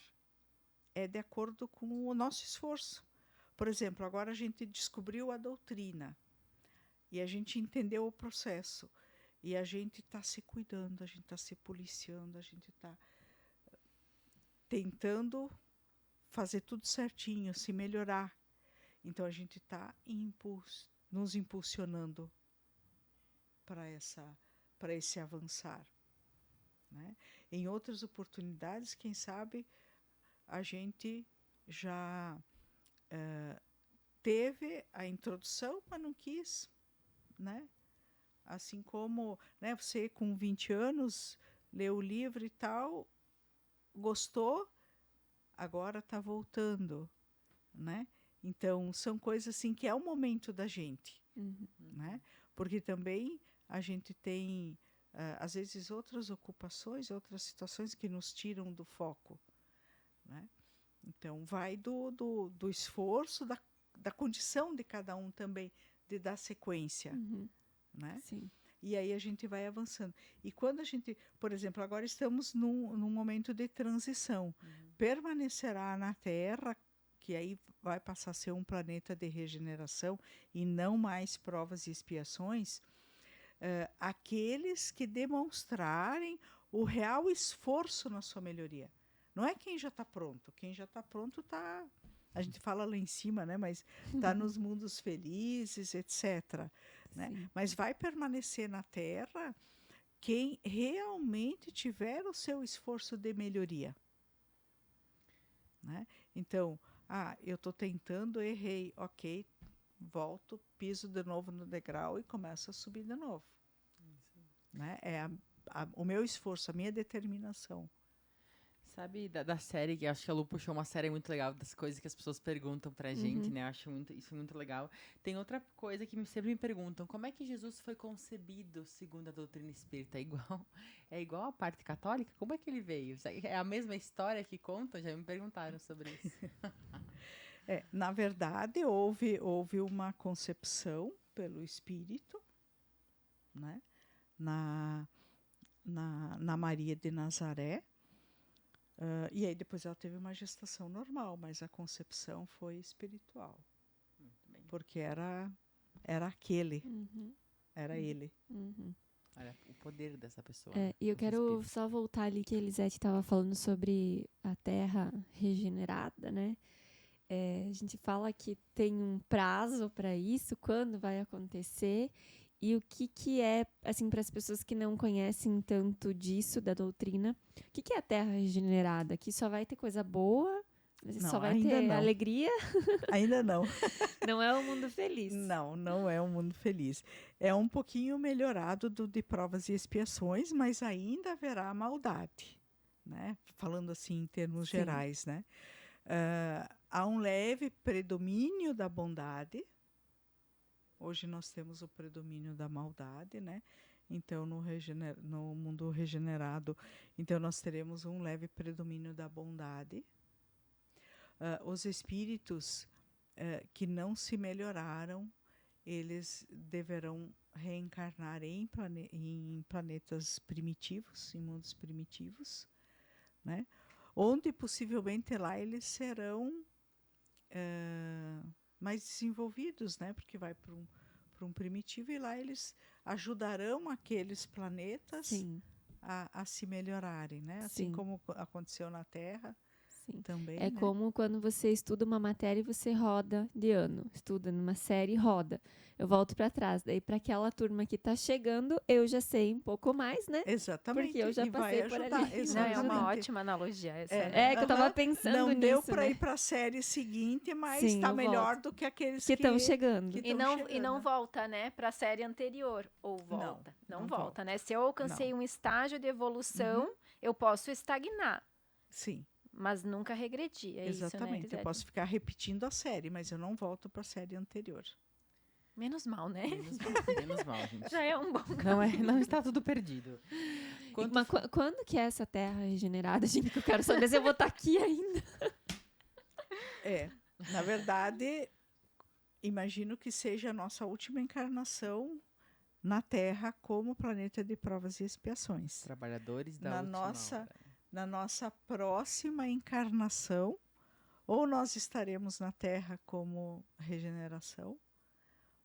é de acordo com o nosso esforço. Por exemplo, agora a gente descobriu a doutrina e a gente entendeu o processo. E a gente está se cuidando, a gente está se policiando, a gente está tentando fazer tudo certinho, se melhorar. Então a gente está nos impulsionando para esse avançar, né? Em outras oportunidades, quem sabe, a gente já teve a introdução, mas não quis, né? Assim como, né, você com 20 anos leu o livro e tal, gostou, agora está voltando, né? Então, são coisas assim que é o momento da gente, né? Porque também a gente tem, às vezes, outras ocupações, outras situações que nos tiram do foco, né? Então, vai do esforço, da condição de cada um também, de dar sequência, né? Sim. E aí a gente vai avançando. E quando a gente, por exemplo, agora estamos num momento de transição. Permanecerá na Terra, que aí vai passar a ser um planeta de regeneração e não mais provas e expiações, aqueles que demonstrarem o real esforço na sua melhoria. Não é quem já está pronto. Quem já está pronto está... A gente fala lá em cima, né? Mas está nos mundos felizes, etc. Né? Mas vai permanecer na Terra quem realmente tiver o seu esforço de melhoria. Né? Então, eu estou tentando, errei, ok, volto, piso de novo no degrau e começo a subir de novo. Né? É o meu esforço, a minha determinação. Sabe, da série, que eu acho que a Lu puxou uma série muito legal, das coisas que as pessoas perguntam pra gente, né? Eu acho isso muito legal. Tem outra coisa que sempre me perguntam, como é que Jesus foi concebido segundo a doutrina espírita? É igual a parte católica? Como é que ele veio? É a mesma história que contam? Já me perguntaram sobre isso. Na verdade, houve uma concepção pelo Espírito, né? Na Maria de Nazaré. E aí depois ela teve uma gestação normal, mas a concepção foi espiritual. Muito bem. Porque era aquele, Uhum. era ele. Uhum. Olha, o poder dessa pessoa. E eu os quero espíritos. só voltar ali que a Elisete estava falando sobre a terra regenerada, né? A gente fala que tem um prazo para isso, quando vai acontecer, e o que é, assim, para as pessoas que não conhecem tanto disso, da doutrina, o que é a terra regenerada? Que só vai ter coisa boa, Não, só vai ainda ter não. alegria, Ainda não. não é um mundo feliz. Não é um mundo feliz. É um pouquinho melhorado do de provas e expiações, mas ainda haverá maldade, né? Falando assim em termos Sim. gerais, né? Há um leve predomínio da bondade. Hoje nós temos o predomínio da maldade, né? Então, no mundo regenerado, então nós teremos um leve predomínio da bondade. Os espíritos que não se melhoraram, eles deverão reencarnar em planetas primitivos, em mundos primitivos, né? Onde possivelmente lá eles serão mais desenvolvidos, né? Porque vai para um primitivo e lá eles ajudarão aqueles planetas Sim, a se melhorarem, né? Assim sim. como aconteceu na Terra sim. também, É né? como quando você estuda uma matéria e você roda de ano. Estuda numa série e roda. Eu volto para trás. Daí, para aquela turma que está chegando, eu já sei um pouco mais, né? Exatamente. Porque eu já e vai passei por ajudar. ali. Não, é uma Exatamente. ótima analogia essa, né? Que eu tava Aham. pensando Não nisso, deu para né? ir para a série seguinte, mas Sim, está eu melhor volto. do que aqueles Que estão chegando. que E tão não chegando. volta, né, para a série anterior. Ou volta? Não, não volta, volta. né? Se eu alcancei um estágio de evolução, eu posso estagnar, Sim, mas nunca regredir. É isso, né, exatamente. Eu Elisete? posso ficar repetindo a série, mas eu não volto para a série anterior. Menos mal, né? Menos mal, gente. Já é um bom. Não está tudo perdido. Mas quando que é essa terra regenerada, gente? Que eu quero saber se eu vou estar aqui ainda. Na verdade, imagino que seja a nossa última encarnação na Terra como planeta de provas e expiações. Trabalhadores da Na última nossa- hora. Na nossa próxima encarnação, ou nós estaremos na Terra como regeneração,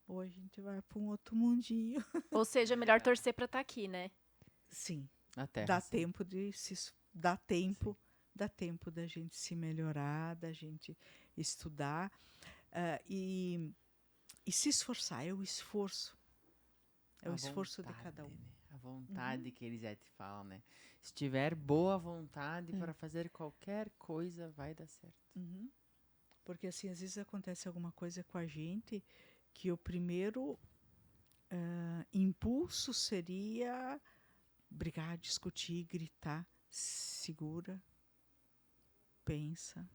ou a gente vai para um outro mundinho. Ou seja, é melhor torcer para estar aqui, né? Sim, Na Terra. dá sim. tempo dá tempo da gente se melhorar, da gente estudar e se esforçar. É o esforço. É o A esforço de vontade, cada um. né? A vontade que Elisete fala, né? Se tiver boa vontade para fazer qualquer coisa, vai dar certo. Uhum. Porque assim, às vezes acontece alguma coisa com a gente que o primeiro impulso seria brigar, discutir, gritar. Segura, pensa,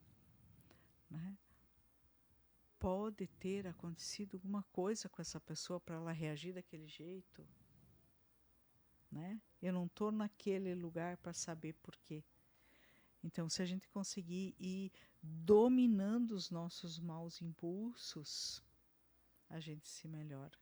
né? Pode ter acontecido alguma coisa com essa pessoa para ela reagir daquele jeito, né? Eu não estou naquele lugar para saber por quê. Então, se a gente conseguir ir dominando os nossos maus impulsos, a gente se melhora.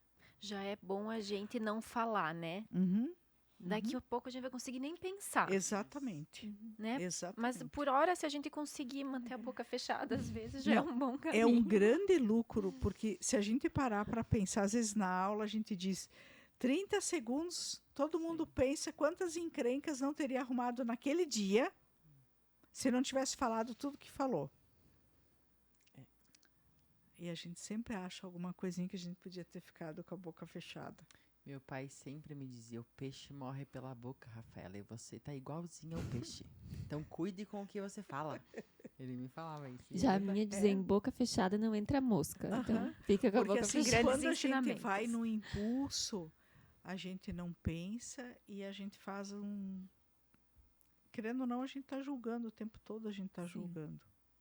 Já é bom a gente não falar, né? Uhum. Daqui a pouco a gente vai conseguir nem pensar, Exatamente. né? Exatamente. Mas por hora, se a gente conseguir manter a boca fechada, às vezes já é Não, um bom caminho. é um grande lucro, porque se a gente parar para pensar, às vezes na aula a gente diz 30 segundos, todo mundo pensa quantas encrencas não teria arrumado naquele dia se não tivesse falado tudo que falou. E a gente sempre acha alguma coisinha que a gente podia ter ficado com a boca fechada. Meu pai sempre me dizia, o peixe morre pela boca, Rafaela, e você tá igualzinho ao peixe. Então cuide com o que você fala. Ele me falava isso. Já a minha dizia, em boca fechada não entra mosca. Então, fica com a Porque boca assim, fechada. grandes quando a gente ensinamentos. vai no impulso, a gente não pensa e a gente faz querendo ou não, a gente está julgando o tempo todo, a gente está Sim. julgando.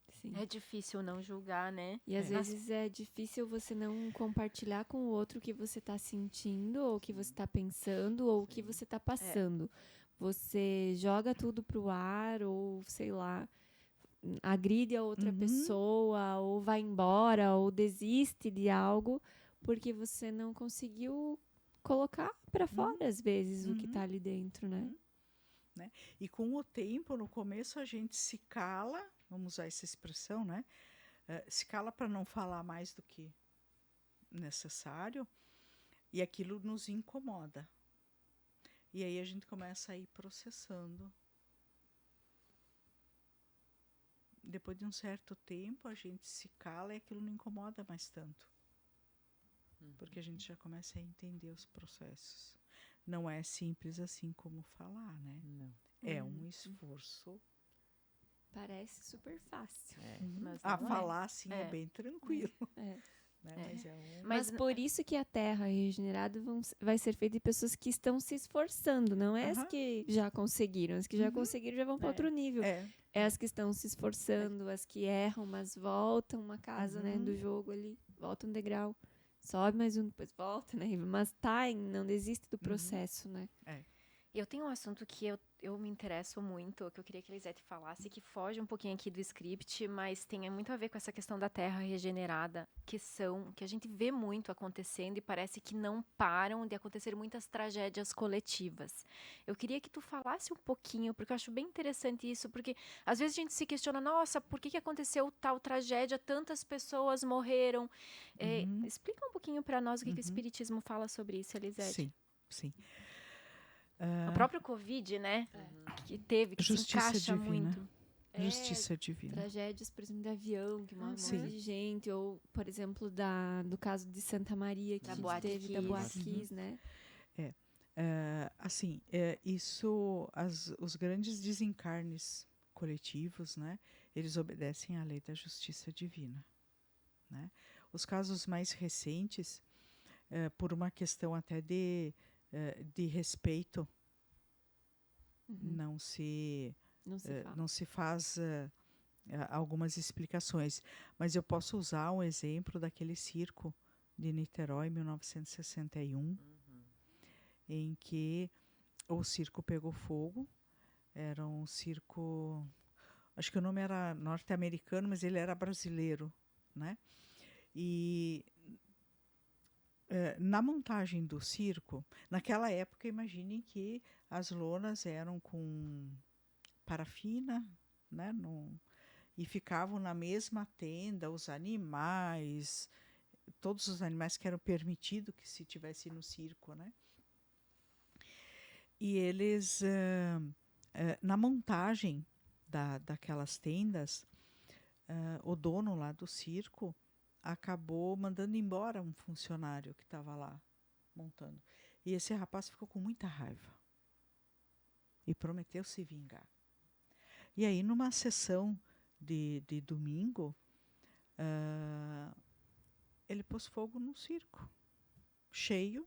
Sim. É difícil não julgar, né? E às É. vezes é difícil você não compartilhar com o outro o que você está sentindo, ou o que você está pensando, ou o que você está passando. Você joga tudo pro ar, ou sei lá, agride a outra Uhum. pessoa, ou vai embora, ou desiste de algo, porque você não conseguiu colocar para fora, às vezes, o que Uhum. tá ali dentro, né? E com o tempo, no começo, a gente se cala, vamos usar essa expressão, né? Se cala para não falar mais do que necessário, e aquilo nos incomoda. E aí a gente começa a ir processando. Depois de um certo tempo, a gente se cala e aquilo não incomoda mais tanto. Porque a gente já começa a entender os processos. Não é simples assim como falar, né? Não. É um esforço. Parece super fácil. Mas A não é. falar assim é É. bem tranquilo. É. Né? É. Mas é um... Mas por isso que a Terra regenerada vai ser feita de pessoas que estão se esforçando, não é as Aham. que já conseguiram. As que já Uhum. conseguiram já vão para É. outro nível. É. É as que estão se esforçando, as que erram, mas voltam uma casa, né, do jogo ali, volta um degrau, sobe mais um, depois volta, né, mas não desiste do processo, né. Eu tenho um assunto que eu me interesso muito, que eu queria que a Elisete falasse, que foge um pouquinho aqui do script, mas tem muito a ver com essa questão da terra regenerada, que a gente vê muito acontecendo e parece que não param de acontecer muitas tragédias coletivas. Eu queria que tu falasse um pouquinho, porque eu acho bem interessante isso, porque às vezes a gente se questiona, nossa, por que aconteceu tal tragédia, tantas pessoas morreram? Explica um pouquinho para nós o que o Espiritismo fala sobre isso, Elisete. Sim, sim. O próprio Covid, né? Que se Justiça encaixa divina. muito. Justiça divina. Tragédias, por exemplo, de avião, que morre um Sim. monte de gente, ou, por exemplo, do caso de Santa Maria, que Da a gente Boate teve, da Kiss. Boate Kiss, né. Assim, os grandes desencarnes coletivos, né? Eles obedecem à lei da justiça divina, né? Os casos mais recentes, por uma questão até de respeito, não se Não se fala. não se faz algumas explicações. Mas eu posso usar um exemplo daquele circo de Niterói, 1961, em que o circo pegou fogo. Era um circo, acho que o nome era norte-americano, mas ele era brasileiro, né? E na montagem do circo, naquela época, imaginem que as lonas eram com parafina, né? E ficavam na mesma tenda os animais, todos os animais que eram permitidos que se tivesse no circo, né? E eles, na montagem daquelas tendas, o dono lá do circo acabou mandando embora um funcionário que estava lá montando. E esse rapaz ficou com muita raiva e prometeu se vingar. E aí, numa sessão de domingo, ele pôs fogo no circo, cheio.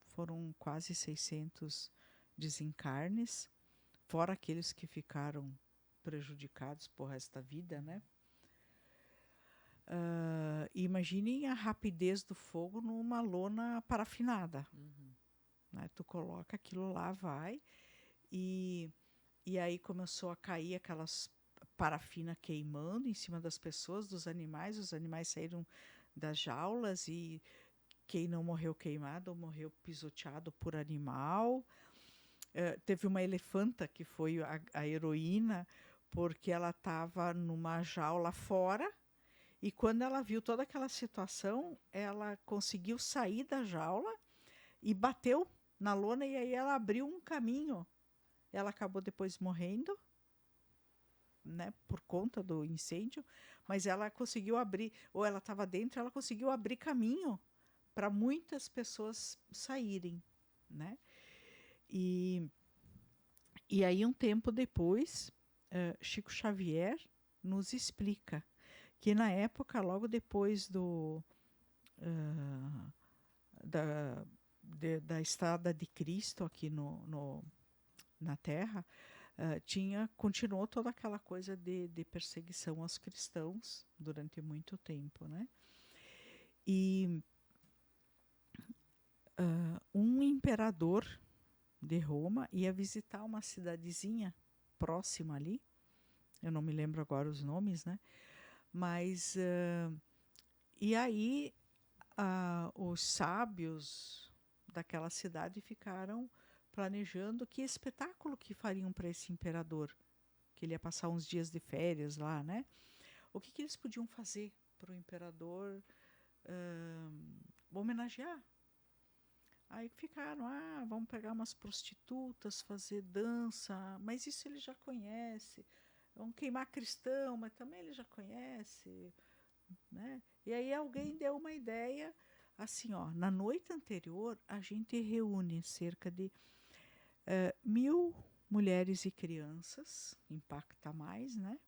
Foram quase 600 desencarnes, fora aqueles que ficaram prejudicados por resto da vida, né? Imaginem a rapidez do fogo numa lona parafinada. Né? Tu coloca aquilo lá, vai, e aí começou a cair aquelas parafina queimando em cima das pessoas, dos animais. Os animais saíram das jaulas e quem não morreu queimado morreu pisoteado por animal. Teve uma elefanta que foi a heroína, porque ela estava numa jaula fora, e quando ela viu toda aquela situação, ela conseguiu sair da jaula e bateu na lona, e aí ela abriu um caminho. Ela acabou depois morrendo, né, por conta do incêndio, mas ela conseguiu abrir, ou ela estava dentro, ela conseguiu abrir caminho para muitas pessoas saírem, né? E aí, um tempo depois, Chico Xavier nos explica que, na época, logo depois da estada de Cristo aqui na Terra, continuou toda aquela coisa de perseguição aos cristãos durante muito tempo, né? E um imperador de Roma ia visitar uma cidadezinha próxima ali, eu não me lembro agora os nomes, né? Mas, e aí os sábios daquela cidade ficaram planejando que espetáculo que fariam para esse imperador, que ele ia passar uns dias de férias lá, né? O que eles podiam fazer para o imperador homenagear? Aí ficaram, vamos pegar umas prostitutas, fazer dança, mas isso ele já conhece. Vamos queimar cristão, mas também ele já conhece, né? E aí alguém deu uma ideia, assim, ó, na noite anterior a gente reúne cerca de 1.000 mulheres e crianças, impacta mais, né?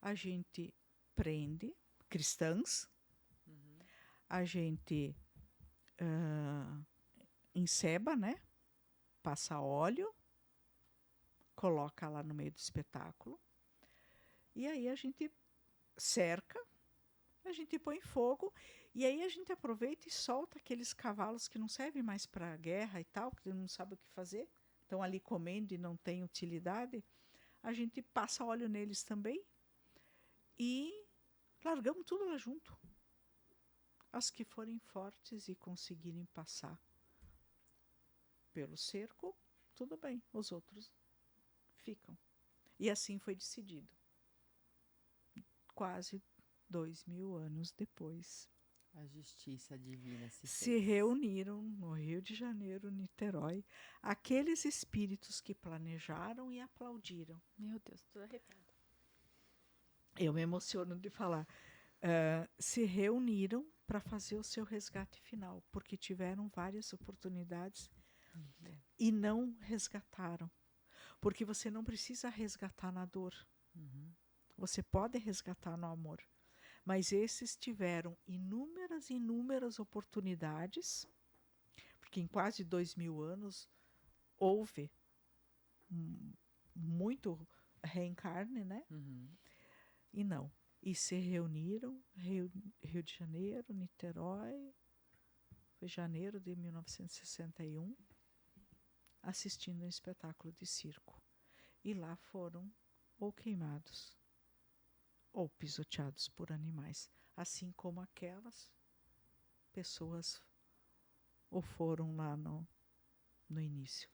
A gente prende cristãs, a gente enceba, né? Passa óleo, coloca lá no meio do espetáculo, e aí a gente cerca, a gente põe fogo, e aí a gente aproveita e solta aqueles cavalos que não servem mais para a guerra e tal, que não sabe o que fazer, estão ali comendo e não têm utilidade. A gente passa óleo neles também e largamos tudo lá junto. As que forem fortes e conseguirem passar pelo cerco, tudo bem, os outros ficam. E assim foi decidido. Quase 2.000 anos depois, A justiça divina se fez. reuniram no Rio de Janeiro, Niterói, aqueles espíritos que planejaram e aplaudiram. Meu Deus, tô arrepiada. Eu me emociono de falar. Se reuniram para fazer o seu resgate final, porque tiveram várias oportunidades e não resgataram. Porque você não precisa resgatar na dor. Você pode resgatar no amor. Mas esses tiveram inúmeras oportunidades, porque em quase 2.000 anos houve muito reencarne, né? E não. E se reuniram, Rio de Janeiro, Niterói, foi janeiro de 1961, assistindo um espetáculo de circo. E lá foram ou queimados ou pisoteados por animais, assim como aquelas pessoas ou foram lá no início,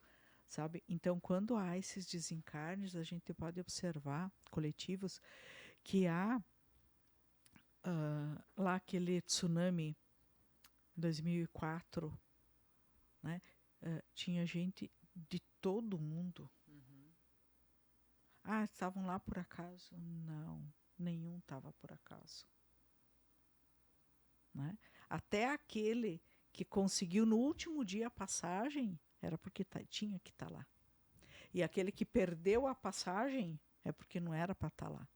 sabe? Então, quando há esses desencarnes, a gente pode observar coletivos que há lá aquele tsunami 2004, né? Tinha gente de todo mundo. Estavam lá por acaso? Não, nenhum estava por acaso. Né? Até aquele que conseguiu no último dia a passagem era porque tinha que estar lá. E aquele que perdeu a passagem é porque não era para estar lá.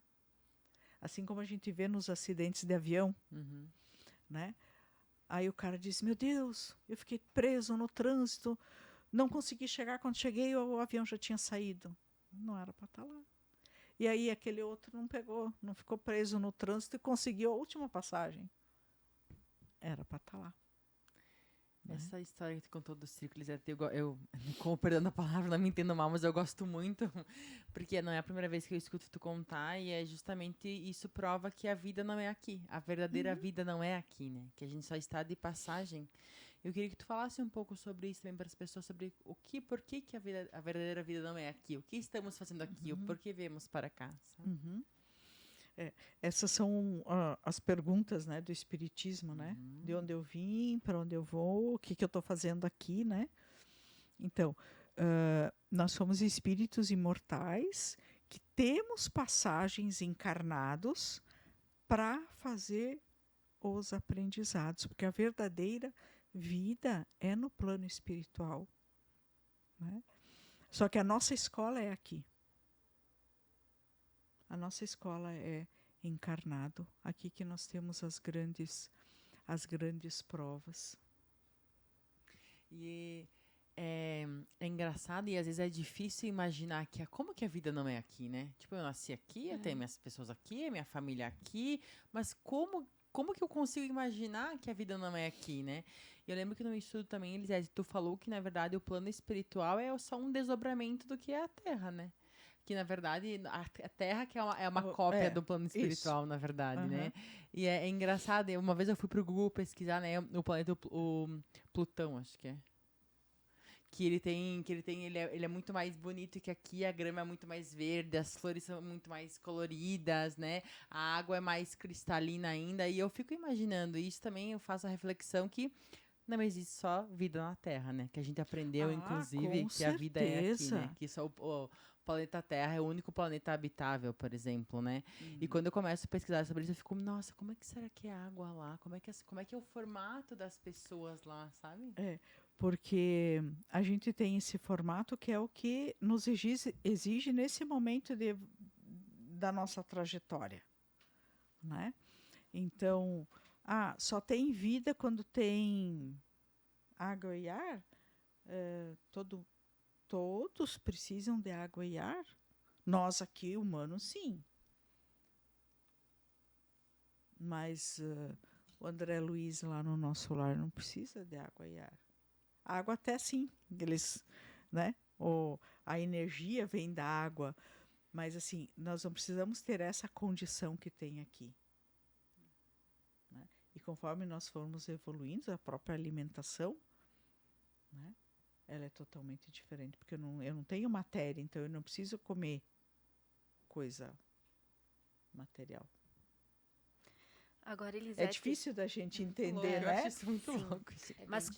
Assim como a gente vê nos acidentes de avião, né? Aí o cara diz, meu Deus, eu fiquei preso no trânsito, não consegui chegar, quando cheguei o avião já tinha saído. Não era para estar lá. E aí aquele outro não pegou, não ficou preso no trânsito e conseguiu a última passagem. Era para estar lá. Essa história que tu contou do circo, Lisete, eu com perdão a palavra, não me entendo mal, mas eu gosto muito, porque não é a primeira vez que eu escuto tu contar, e é justamente isso prova que a vida não é aqui, a verdadeira vida não é aqui, né? Que a gente só está de passagem. Eu queria que tu falasse um pouco sobre isso também para as pessoas, sobre por que a verdadeira vida não é aqui, o que estamos fazendo aqui, o porquê viemos para cá, sabe? Essas são as perguntas, né, do espiritismo, né? De onde eu vim, para onde eu vou, o que eu estou fazendo aqui, né? Então, nós somos espíritos imortais que temos passagens encarnados para fazer os aprendizados, porque a verdadeira vida é no plano espiritual, né? Só que a nossa escola é aqui. A nossa escola é encarnado. Aqui que nós temos as grandes provas. E é engraçado e às vezes é difícil imaginar como que a vida não é aqui, né? Tipo, eu nasci aqui, eu tenho minhas pessoas aqui, minha família aqui, mas como que eu consigo imaginar que a vida não é aqui, né? E eu lembro que no estudo também, Elisete, tu falou que, na verdade, o plano espiritual é só um desdobramento do que é a Terra, né? Que, na verdade, a Terra que é uma cópia do plano espiritual, na verdade, né? E é engraçado, uma vez eu fui pro Google pesquisar, né, o planeta, o Plutão, acho que é. Ele é muito mais bonito que aqui, a grama é muito mais verde, as flores são muito mais coloridas, né? A água é mais cristalina ainda. E eu fico imaginando isso também, eu faço a reflexão que não existe só vida na Terra, né? Que a gente aprendeu, inclusive, com que a vida é aqui, né? certeza. Que só o planeta Terra é o único planeta habitável, por exemplo, né? E quando eu começo a pesquisar sobre isso, eu fico, nossa, como é que será que é a água lá? Como é que é o formato das pessoas lá, sabe? Porque a gente tem esse formato que é o que nos exige nesse momento da nossa trajetória, né? Então, só tem vida quando tem água e ar? Todos precisam de água e ar? Nós aqui, humanos, sim. Mas o André Luiz lá no nosso lar não precisa de água e ar. A água até sim, né? A energia vem da água, mas assim, nós não precisamos ter essa condição que tem aqui. Né? E conforme nós formos evoluindo, a própria alimentação, né? Ela é totalmente diferente, porque eu não tenho matéria, então eu não preciso comer coisa material. Agora, Elisete, É difícil da gente entender, Eu né? acho isso muito Sim. louco. Mas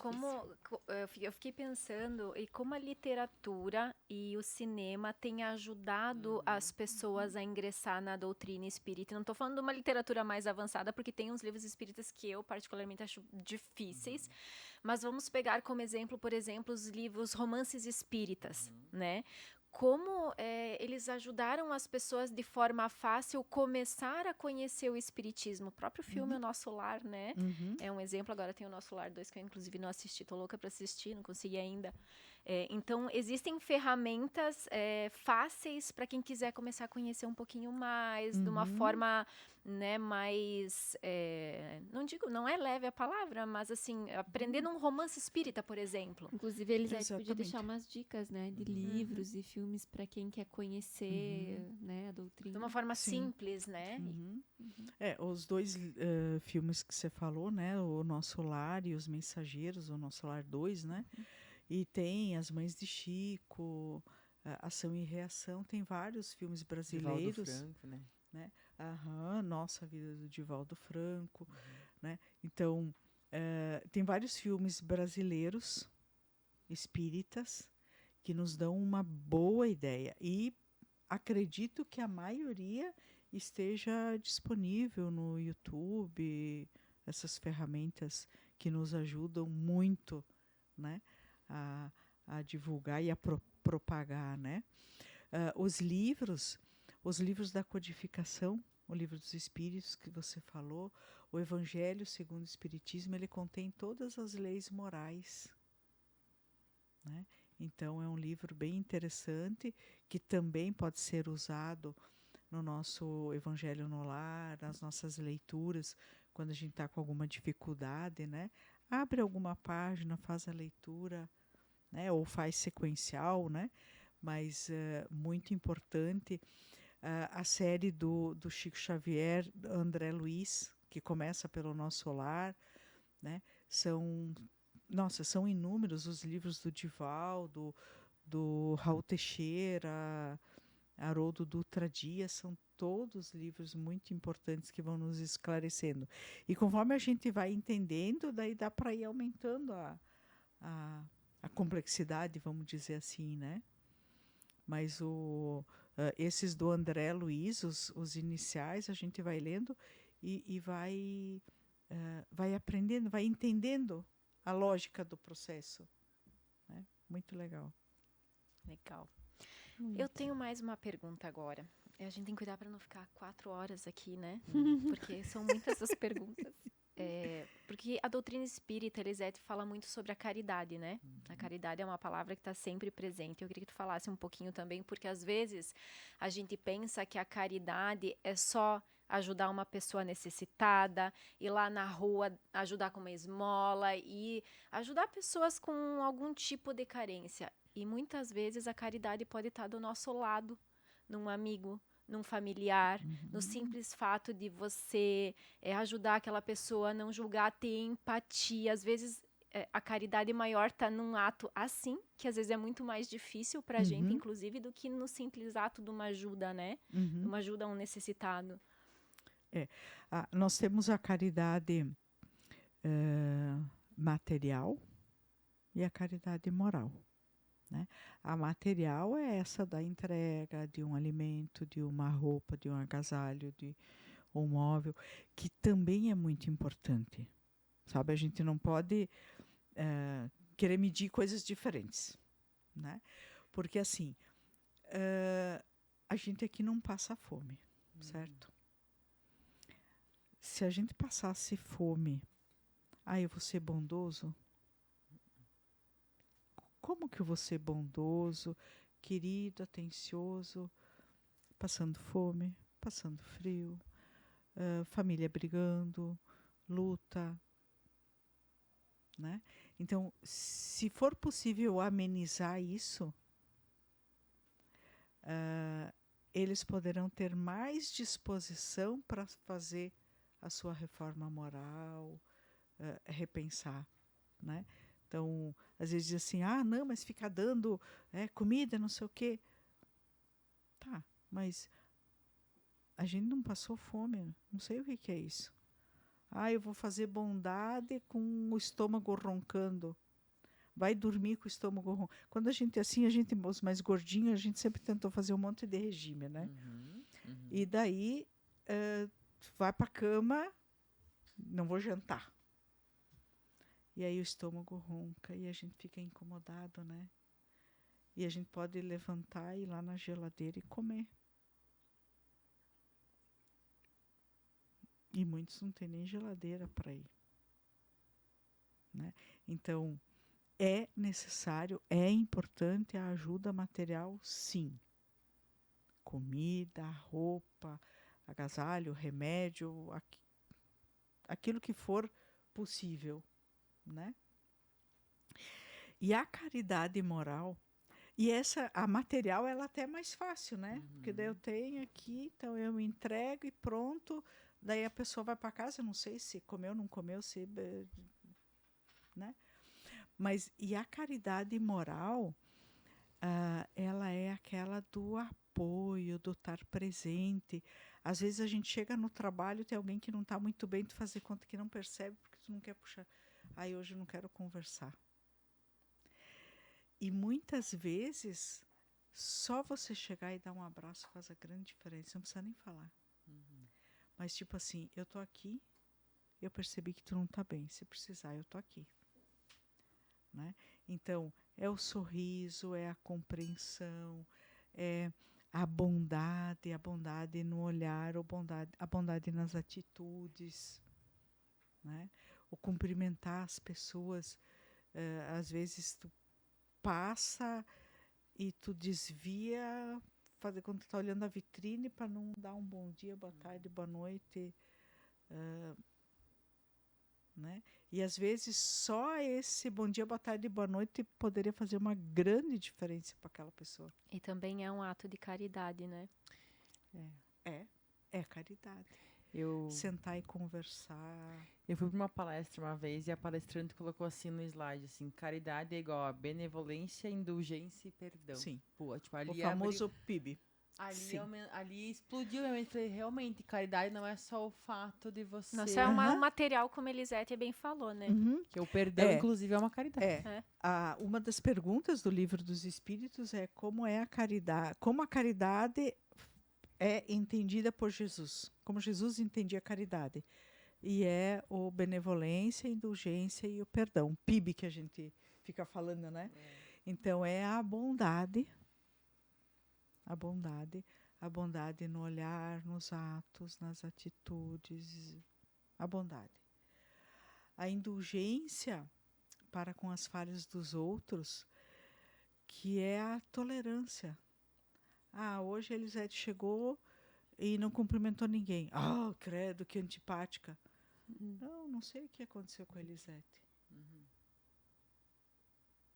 eu fiquei pensando e como a literatura e o cinema têm ajudado as pessoas a ingressar na doutrina espírita. Não estou falando de uma literatura mais avançada, porque tem uns livros espíritas que eu particularmente acho difíceis, mas vamos pegar como exemplo, por exemplo, os livros romances espíritas, né? Como eles ajudaram as pessoas de forma fácil começar a conhecer o espiritismo. O próprio filme O Nosso Lar, né? É um exemplo. Agora tem O Nosso Lar 2, que eu inclusive não assisti. Tô louca para assistir, não consegui ainda. Então, existem ferramentas fáceis para quem quiser começar a conhecer um pouquinho mais, de uma forma, né, mais... não é leve a palavra, mas assim, aprendendo um romance espírita, por exemplo. Inclusive, eles podia Exatamente. deixar umas dicas, né, de livros e filmes para quem quer conhecer, né, a doutrina. De uma forma Sim. simples, né? Os dois filmes que você falou, né? O Nosso Lar e Os Mensageiros, O Nosso Lar 2, né? E tem As Mães de Chico, Ação e Reação, tem vários filmes brasileiros. Divaldo Franco, né? Nossa Vida do Divaldo Franco, né? Então, tem vários filmes brasileiros espíritas que nos dão uma boa ideia. E acredito que a maioria esteja disponível no YouTube, essas ferramentas que nos ajudam muito, né, a divulgar e a propagar, né? Os livros da codificação, o Livro dos Espíritos que você falou, o Evangelho segundo o Espiritismo, ele contém todas as leis morais, né? Então é um livro bem interessante que também pode ser usado no nosso Evangelho no Lar, nas nossas leituras, quando a gente está com alguma dificuldade, né? Abre alguma página, faz a leitura, né? Ou faz sequencial, né? Mas muito importante a série do Chico Xavier, André Luiz, que começa pelo Nosso Lar, né? São inúmeros os livros do Divaldo, do Raul Teixeira, Haroldo Dutra Dias, são todos livros muito importantes que vão nos esclarecendo. E conforme a gente vai entendendo, daí dá para ir aumentando a complexidade, vamos dizer assim, né? Mas esses do André Luiz, os iniciais, a gente vai lendo e vai aprendendo, vai entendendo a lógica do processo, né? Muito legal. Legal. Eu tenho mais uma pergunta agora. A gente tem que cuidar para não ficar 4 horas aqui, né? Porque são muitas as perguntas. Porque a doutrina espírita, Elisete, fala muito sobre a caridade, né? A caridade é uma palavra que está sempre presente. Eu queria que tu falasse um pouquinho também, porque às vezes a gente pensa que a caridade é só ajudar uma pessoa necessitada, ir lá na rua ajudar com uma esmola e ajudar pessoas com algum tipo de carência. E muitas vezes a caridade pode estar do nosso lado, num amigo, num familiar, no simples fato de você ajudar aquela pessoa a não julgar, ter empatia. Às vezes a caridade maior está num ato assim, que às vezes é muito mais difícil para a gente, inclusive, do que no simples ato de uma ajuda, né? De uma ajuda a um necessitado. Nós temos a caridade material e a caridade moral. Né? A material é essa da entrega de um alimento, de uma roupa, de um agasalho, de um móvel, que também é muito importante. Sabe, a gente não pode querer medir coisas diferentes. Né? Porque assim, a gente aqui não passa fome, certo? Se a gente passasse fome, eu vou ser bondoso? Como que eu vou ser bondoso, querido, atencioso, passando fome, passando frio, família brigando, luta, né? Então, se for possível amenizar isso, eles poderão ter mais disposição para fazer a sua reforma moral, repensar, né? Então, às vezes diz assim, não, mas ficar dando comida, não sei o quê. Tá, mas a gente não passou fome, não sei o que que é isso. Eu vou fazer bondade com o estômago roncando. Vai dormir com o estômago roncando. Quando a gente é assim, os mais gordinhos, a gente sempre tentou fazer um monte de regime, né? E daí, vai para a cama, não vou jantar. E aí o estômago ronca e a gente fica incomodado, né? E a gente pode levantar e ir lá na geladeira e comer. E muitos não têm nem geladeira para ir. Né? Então, é necessário, é importante a ajuda material, sim. Comida, roupa, agasalho, remédio, aquilo que for possível. Né? E a caridade moral, e a material, ela até é mais fácil, né? Porque daí eu tenho aqui, então eu me entrego e pronto, daí a pessoa vai para casa, eu não sei se comeu ou não comeu, né? Mas, e a caridade moral, ela é aquela do apoio, do estar presente. Às vezes a gente chega no trabalho, tem alguém que não está muito bem, tu fazer conta que não percebe, porque tu não quer puxar. Hoje eu não quero conversar. E muitas vezes, só você chegar e dar um abraço faz a grande diferença. Não precisa nem falar. Mas tipo assim, eu tô aqui, eu percebi que tu não tá bem. Se precisar, eu tô aqui. Né? Então, é o sorriso, é a compreensão, é a bondade no olhar, a bondade nas atitudes. Né? O cumprimentar as pessoas. Às vezes tu passa e tu desvia, fazer quando tu tá olhando a vitrine para não dar um bom dia, boa tarde, boa noite, né? E às vezes só esse bom dia, boa tarde, boa noite poderia fazer uma grande diferença para aquela pessoa. E também é um ato de caridade, né? É caridade. Eu Sentar e conversar. fui para uma palestra uma vez e a palestrante colocou assim no slide, assim, caridade é igual a benevolência, indulgência e perdão. Sim. Pô, tipo, ali O famoso PIB. ali explodiu minha mente. Falei, realmente, caridade não é só o fato de você... Nossa, é um material, como a Elisete bem falou, né? Que o perdão, inclusive, é uma caridade. Uma das perguntas do Livro dos Espíritos é como é a caridade, como a caridade é entendida por Jesus, como Jesus entendia a caridade. E é o benevolência, a indulgência e o perdão, PIB que a gente fica falando, né? Então é a bondade no olhar, nos atos, nas atitudes, a bondade. a indulgência para com as falhas dos outros, que é a tolerância. Hoje a Elisete chegou e não cumprimentou ninguém. Credo, que antipática. Não sei o que aconteceu com a Elisete.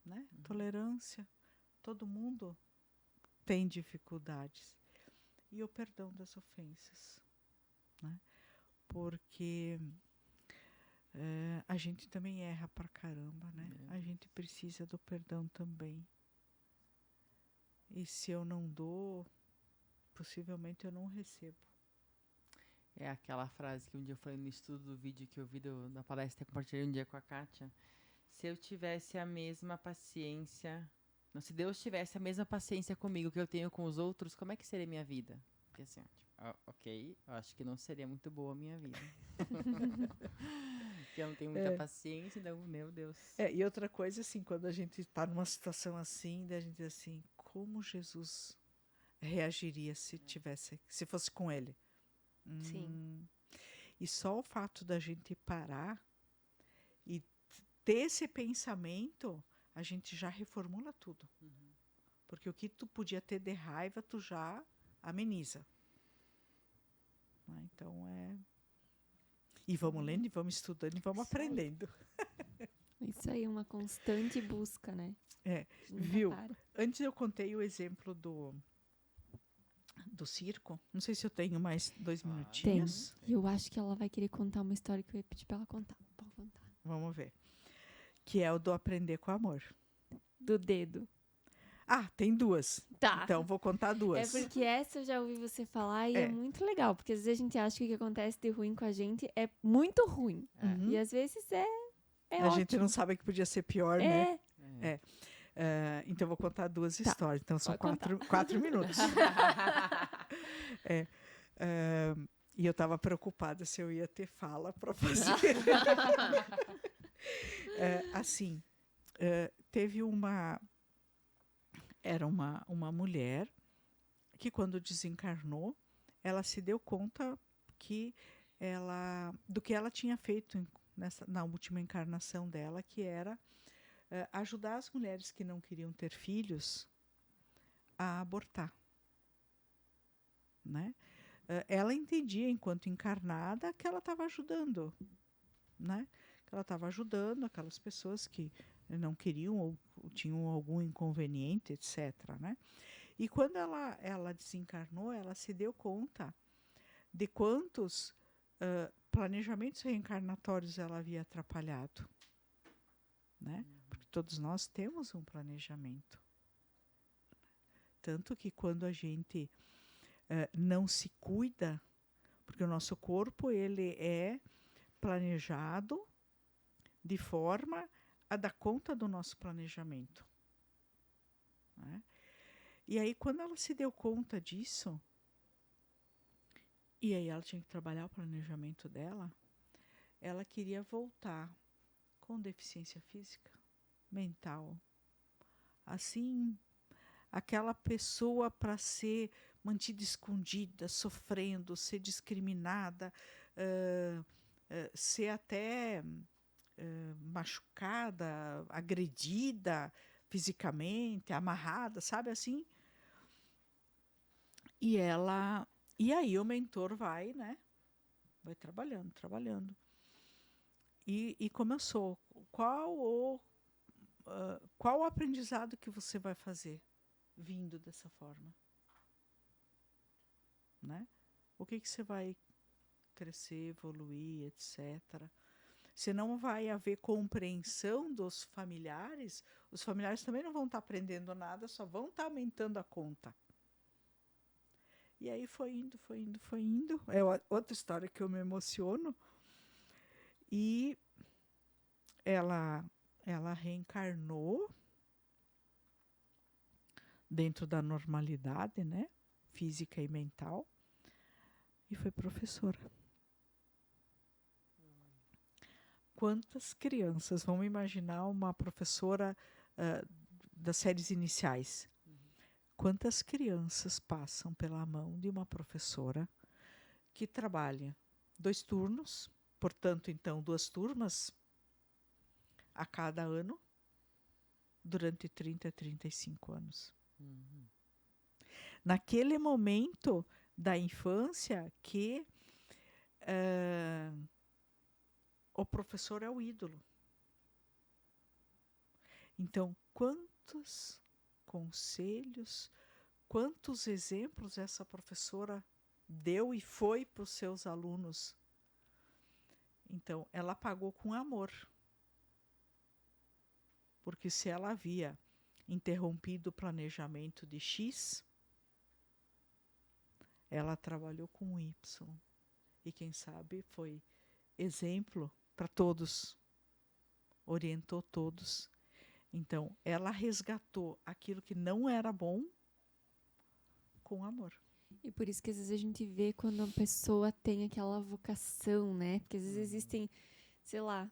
Né? Tolerância. Todo mundo tem dificuldades. E o perdão das ofensas. Né? Porque a gente também erra pra caramba, né? A gente precisa do perdão também. E se eu não dou, possivelmente eu não recebo. É aquela frase que um dia eu falei no estudo do vídeo que eu vi da palestra que eu compartilhei um dia com a Kátia. Se eu tivesse a mesma paciência... Não, se Deus tivesse a mesma paciência comigo que eu tenho com os outros, como é que seria a minha vida? Porque assim, ok, eu acho que não seria muito boa a minha vida. Porque eu não tenho muita paciência, então, meu Deus. E outra coisa, assim, quando a gente está numa situação assim, a gente diz assim, como Jesus reagiria se fosse com ele? Sim. E só o fato da gente parar e ter esse pensamento, a gente já reformula tudo. Porque o que tu podia ter de raiva, tu já ameniza. Então E vamos lendo, e vamos estudando, e vamos aprendendo. Isso aí é uma constante busca, né? Nunca Viu? para. Antes eu contei o exemplo do circo. Não sei se eu tenho mais 2 Tem. minutinhos. E eu acho que ela vai querer contar uma história que eu ia pedir pra ela contar. Pode contar. Vamos ver. Que é o do aprender com amor. Do dedo. Tem 2. Tá. Então, vou contar 2. É porque essa eu já ouvi você falar e é muito legal. Porque às vezes a gente acha que o que acontece de ruim com a gente é muito ruim. E às vezes é A gente não sabe que podia ser pior, né? Então, vou contar 2 histórias. Então, são 4 minutos. E eu estava preocupada se eu ia ter fala para fazer. Teve uma... Era uma mulher que, quando desencarnou, ela se deu conta do que ela tinha feito na última encarnação dela, que era ajudar as mulheres que não queriam ter filhos a abortar. Né? Ela entendia, enquanto encarnada, que ela estava ajudando. Né? Que ela estava ajudando aquelas pessoas que não queriam ou tinham algum inconveniente, etc. Né? E quando ela desencarnou, ela se deu conta de quantos planejamentos reencarnatórios ela havia atrapalhado. Né? Porque todos nós temos um planejamento. Tanto que quando a gente não se cuida, porque o nosso corpo ele é planejado de forma a dar conta do nosso planejamento. Né? E aí, quando ela se deu conta disso, e aí ela tinha que trabalhar o planejamento dela, ela queria voltar com deficiência física, mental. Assim, aquela pessoa para ser mantida escondida, sofrendo, ser discriminada, ser até machucada, agredida fisicamente, amarrada, sabe assim? E aí o mentor vai, né? Vai trabalhando. E começou. Qual o aprendizado que você vai fazer vindo dessa forma? Né? O que você vai crescer, evoluir, etc. Se não vai haver compreensão dos familiares, os familiares também não vão estar aprendendo nada, só vão estar aumentando a conta. E aí foi indo. É outra história que eu me emociono. E ela reencarnou dentro da normalidade, né? Física e mental. E foi professora. Quantas crianças, vamos imaginar uma professora das séries iniciais. Quantas crianças passam pela mão de uma professora que trabalha 2 turnos, portanto, então, 2 turmas a cada ano durante 30 a 35 anos. Uhum. Naquele momento da infância que o professor é o ídolo. Então, quantos conselhos, quantos exemplos essa professora deu e foi para os seus alunos? Então, ela pagou com amor. Porque se ela havia interrompido o planejamento de X, ela trabalhou com Y. E quem sabe foi exemplo para todos, orientou todos. Então, ela resgatou aquilo que não era bom com amor. E por isso que às vezes a gente vê quando a pessoa tem aquela vocação, né? Porque às vezes existem, sei lá,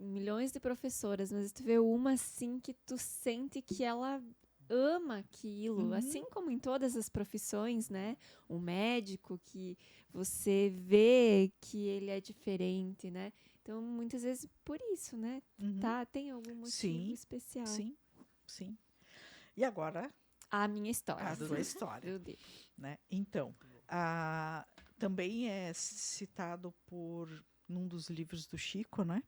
milhões de professoras, mas tu vê uma assim que tu sente que ela ama aquilo, assim como em todas as profissões, né? O médico que você vê que ele é diferente, né? Então, muitas vezes por isso, né? Tá, tem algum motivo especial. Sim, sim. E agora, A minha história. a sua história. Meu Deus. Né? Então, também é citado num dos livros do Chico, né?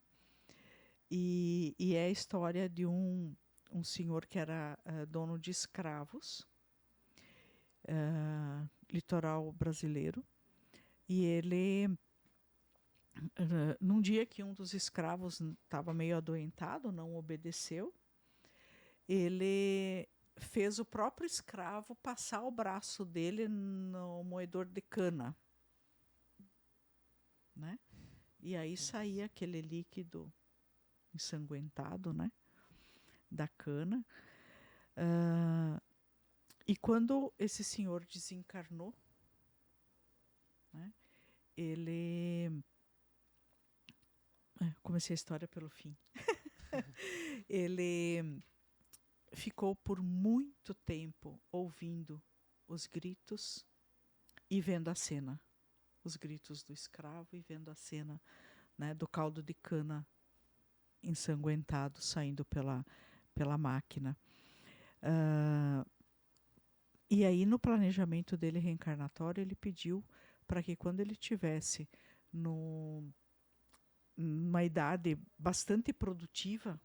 E é a história de um senhor que era dono de escravos, litoral brasileiro, e ele, num dia que um dos escravos estava meio adoentado, não obedeceu, ele fez o próprio escravo passar o braço dele no moedor de cana, né? E aí saía aquele líquido ensanguentado, né, da cana. E quando esse senhor desencarnou, né, ele... comecei a história pelo fim. Ele ficou por muito tempo ouvindo os gritos e vendo a cena. Os gritos do escravo e vendo a cena, né, do caldo de cana ensanguentado saindo pela máquina. E aí, no planejamento dele reencarnatório, ele pediu para que quando ele tivesse numa idade bastante produtiva,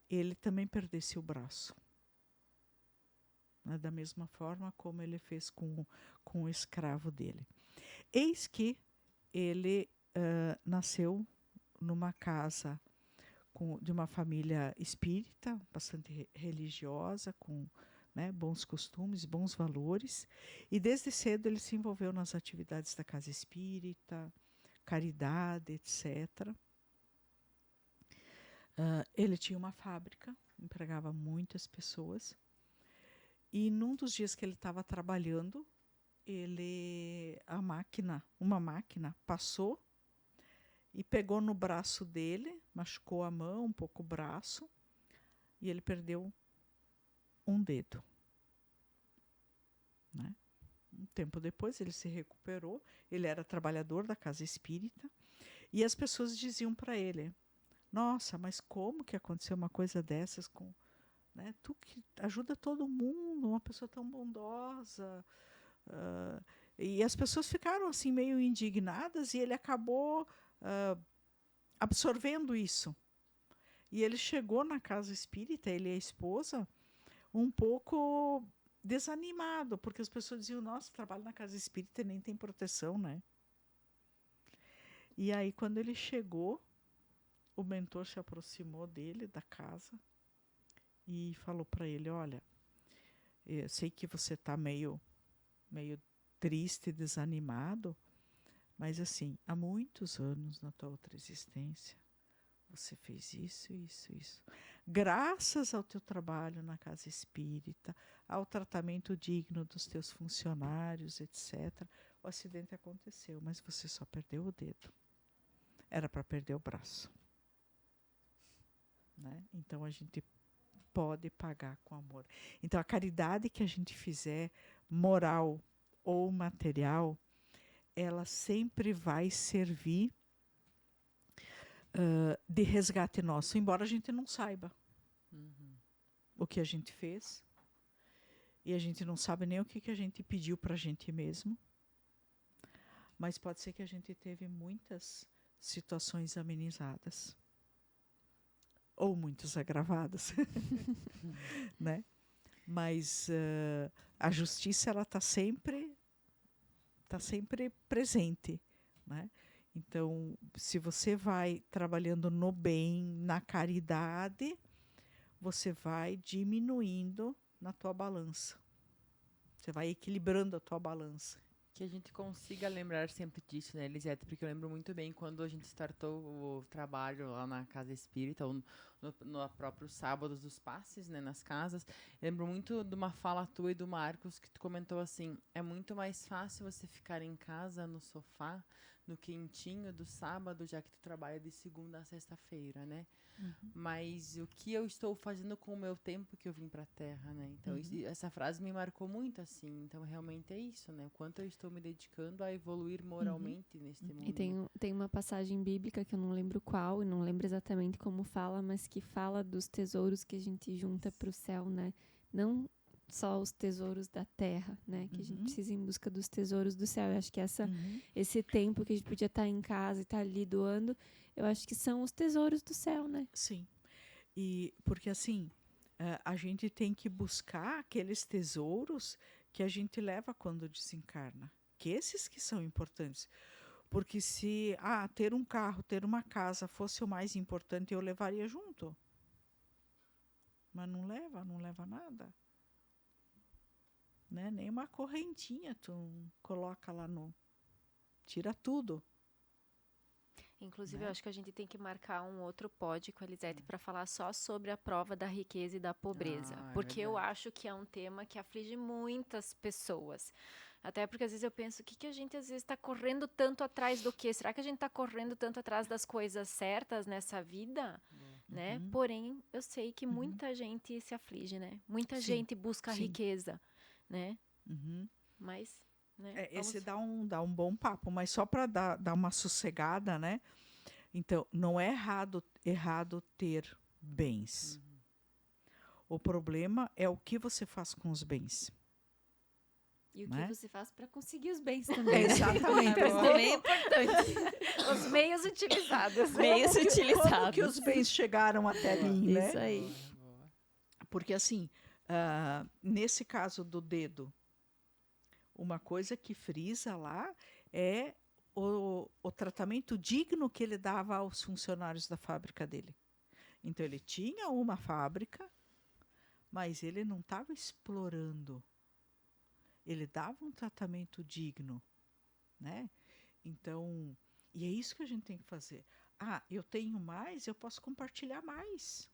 ele também perdesse o braço. Né, da mesma forma como ele fez com o escravo dele. Eis que ele nasceu numa casa de uma família espírita, bastante religiosa, com, né, bons costumes, bons valores. E desde cedo ele se envolveu nas atividades da casa espírita, caridade, etc. Ele tinha uma fábrica, empregava muitas pessoas. E num dos dias que ele estava trabalhando, uma máquina passou e pegou no braço dele, machucou a mão, um pouco o braço, e ele perdeu um dedo. Né? Um tempo depois ele se recuperou, ele era trabalhador da casa espírita, e as pessoas diziam para ele: nossa, mas como que aconteceu uma coisa dessas com... Né, tu que ajuda todo mundo, uma pessoa tão bondosa. E as pessoas ficaram assim meio indignadas e ele acabou absorvendo isso. E ele chegou na casa espírita, ele e a esposa, um pouco desanimado, porque as pessoas diziam: nossa, trabalho na casa espírita e nem tem proteção, né? E aí, quando ele chegou, o mentor se aproximou dele, da casa, e falou para ele: olha, eu sei que você está meio triste, desanimado, mas assim, há muitos anos na tua outra existência, você fez isso, isso, isso. Graças ao teu trabalho na casa espírita, ao tratamento digno dos teus funcionários, etc., o acidente aconteceu, mas você só perdeu o dedo. Era para perder o braço. Né? Então, a gente pode pagar com amor. Então, a caridade que a gente fizer, moral ou material, ela sempre vai servir de resgate nosso, embora a gente não saiba Uhum. o que a gente fez. E a gente não sabe nem o que a gente pediu para a gente mesmo. Mas pode ser que a gente teve muitas situações amenizadas. Ou muitas agravadas. Né? Mas a justiça ela está sempre presente. Né? Então, se você vai trabalhando no bem, na caridade, você vai diminuindo na tua balança. Você vai equilibrando a tua balança. Que a gente consiga lembrar sempre disso, né, Elisete? Porque eu lembro muito bem quando a gente startou o trabalho lá na Casa Espírita, ou no próprio sábado dos passes, né, nas casas. Eu lembro muito de uma fala tua e do Marcos, que tu comentou assim, é muito mais fácil você ficar em casa, no sofá, no quentinho do sábado, já que tu trabalha de segunda a sexta-feira, né? Mas o que eu estou fazendo com o meu tempo que eu vim para a Terra, né? Então, essa frase me marcou muito, assim. Então, realmente é isso, né? O quanto eu estou me dedicando a evoluir moralmente neste mundo. E tem uma passagem bíblica que eu não lembro qual, e não lembro exatamente como fala, mas que fala dos tesouros que a gente junta para o céu, né? Não só os tesouros da terra, né? Que a gente precisa ir em busca dos tesouros do céu. Eu acho que esse tempo que a gente podia estar em casa e estar ali doando, eu acho que são os tesouros do céu, né? Sim. E porque assim, a gente tem que buscar aqueles tesouros que a gente leva quando desencarna. Que esses que são importantes. Porque se ter um carro, ter uma casa fosse o mais importante, eu levaria junto. Mas não leva nada. Né? Nem uma correntinha tu coloca lá no... Tira tudo. Inclusive, eu acho que a gente tem que marcar um outro pod com a Elisete para falar só sobre a prova da riqueza e da pobreza. É Porque eu verdade. acho que é um tema que aflige muitas pessoas. Até porque às vezes eu penso, o que a gente às vezes está correndo tanto atrás do quê? Será que a gente está correndo tanto atrás das coisas certas nessa vida? Né? Porém, eu sei que muita gente se aflige, né? Muita Sim, gente busca a sim. riqueza, né? Mas, né? Esse dá um bom papo, mas só para dar uma sossegada, né? Então, não é errado ter bens. O problema é o que você faz com os bens. E o Né? que você faz para conseguir os bens também. Exatamente. Isso também é importante. Os meios utilizados. Meios Como utilizados. que os bens chegaram até mim, né? Isso aí. Boa. Porque assim, nesse caso do dedo, uma coisa que frisa lá é o tratamento digno que ele dava aos funcionários da fábrica dele. Então ele tinha uma fábrica, mas ele não estava explorando. Ele dava um tratamento digno, né? Então, e é isso que a gente tem que fazer. Eu tenho mais, eu posso compartilhar mais.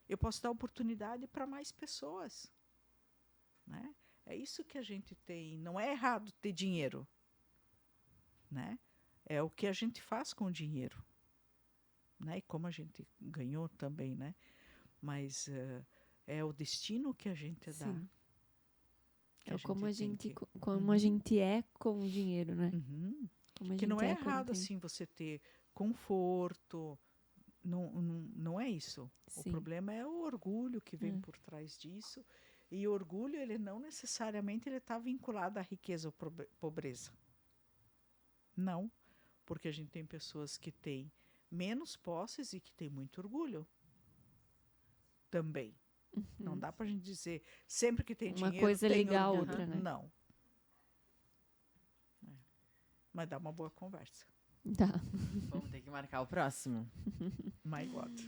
Eu posso dar oportunidade para mais pessoas, né? É isso que a gente tem. Não é errado ter dinheiro, né? É o que a gente faz com o dinheiro, né? E como a gente ganhou também, né? Mas é o destino que a gente dá. Sim. Que É como a tem gente, que- como a gente é com o dinheiro, né? Uhum. Como a Que não gente é quando errado tem. assim você ter conforto. Não é isso. O Sim. problema é o orgulho que vem por trás disso. E o orgulho, ele não necessariamente está vinculado à riqueza ou pobreza. Não. Porque a gente tem pessoas que têm menos posses e que têm muito orgulho. Também. Não dá para a gente dizer sempre que tem Uma dinheiro coisa tem liga a orgulho. outra, né? Não. Mas dá uma boa conversa. Tá. Vamos ter que marcar o próximo. My God.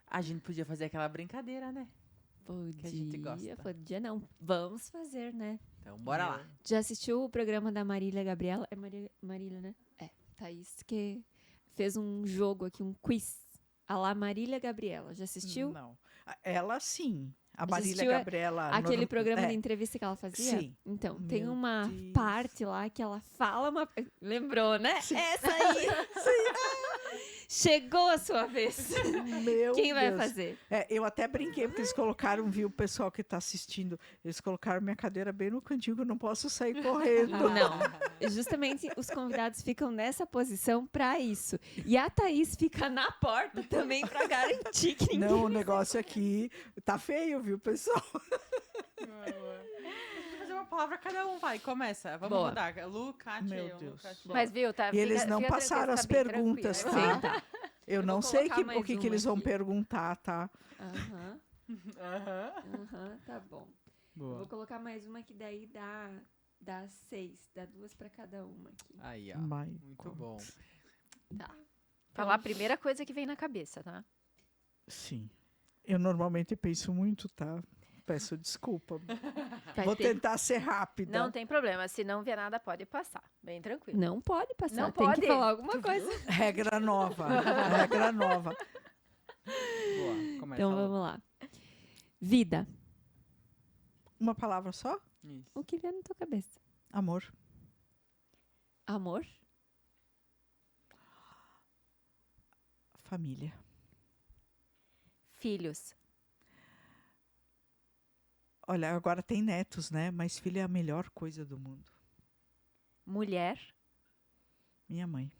A gente podia fazer aquela brincadeira, né? Que a gente gosta. Podia não. Vamos fazer, né? Então, bora lá. Já assistiu o programa da Marília Gabriela? É Marília, né? É. Thaís que fez um jogo aqui, um quiz. A lá Marília Gabriela. Já assistiu? Não. Ela sim. A Já Marília assistiu Gabriela. Aquele programa é. de entrevista que ela fazia? Sim. Então, tem Meu uma Deus. parte lá que ela fala uma... Lembrou, né? Essa aí! Chegou a sua vez. Meu Quem vai Deus. fazer? Eu até brinquei, porque eles colocaram, viu, o pessoal que está assistindo, eles colocaram minha cadeira bem no cantinho, que eu não posso sair correndo. Não. Justamente os convidados ficam nessa posição para isso. E a Thaís fica na porta também para garantir que ninguém... Não, o negócio aqui tá feio, viu, pessoal? Vou fazer uma palavra cada um, vai, começa. Vamos Boa. mudar. Lu, Kátia, Meu eu, Deus. Kátia. Mas viu, tá? E eles não fica passaram tranquila, as tá bem perguntas, tranquila. tá? Sim, tá. Eu Eu não vou sei colocar o mais que uma eles vão aqui. perguntar, tá? Aham, Aham. aham, tá bom. Eu vou Boa. colocar mais uma que daí dá 6. Dá 2 para cada uma aqui. Aí, ó. My Muito God. bom. Tá. Falar a primeira coisa que vem na cabeça, tá? Sim. Eu normalmente penso muito, tá? Peço desculpa. Vai Vou ter- tentar ser rápida. Não tem problema. Se não vier nada, pode passar. Bem tranquilo. Não pode passar. Não Tem que pode. falar alguma coisa. Regra nova. Regra nova. Boa. Começa. Então Lu. vamos lá. Vida. Uma palavra só? Isso. O que vier na tua cabeça? Amor. Amor. Família. Filhos. Olha, agora tem netos, né? Mas filho é a melhor coisa do mundo. Mulher. Minha mãe.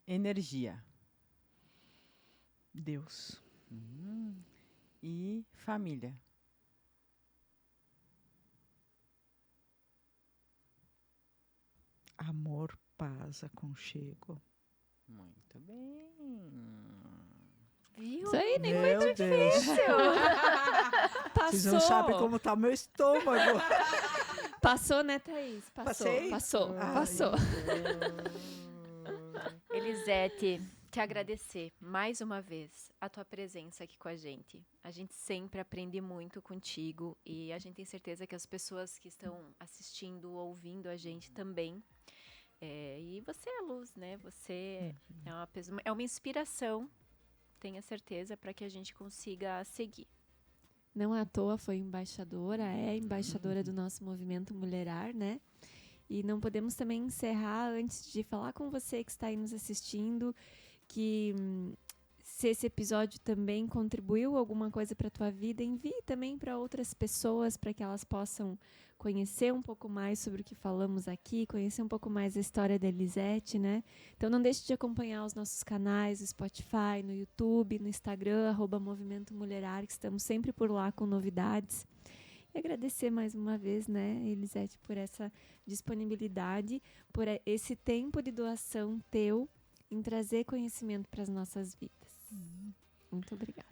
Energia. Deus. E família. Amor, paz, aconchego. Muito bem. Viu? Isso aí, nem Meu foi Deus. passou. Vocês não sabem como tá o meu estômago. Passou, né, Thaís? Passou. Passei? Passou. Ai, Passou. Elisete, te agradecer mais uma vez a tua presença aqui com a gente. A gente sempre aprende muito contigo e a gente tem certeza que as pessoas que estão assistindo, ouvindo a gente também. E você é a luz, né? Você é uma inspiração, tenha certeza, para que a gente consiga seguir. Não à toa foi embaixadora, é embaixadora do nosso movimento Mulherar, né? E não podemos também encerrar antes de falar com você que está aí nos assistindo, que se esse episódio também contribuiu alguma coisa para a tua vida, envie também para outras pessoas, para que elas possam conhecer um pouco mais sobre o que falamos aqui, conhecer um pouco mais a história da Elisete, né? Então não deixe de acompanhar os nossos canais, no Spotify, no YouTube, no Instagram, @Movimento Mulherar, que estamos sempre por lá com novidades. E agradecer mais uma vez, né, Elisete, por essa disponibilidade, por esse tempo de doação teu em trazer conhecimento para as nossas vidas. Muito obrigada.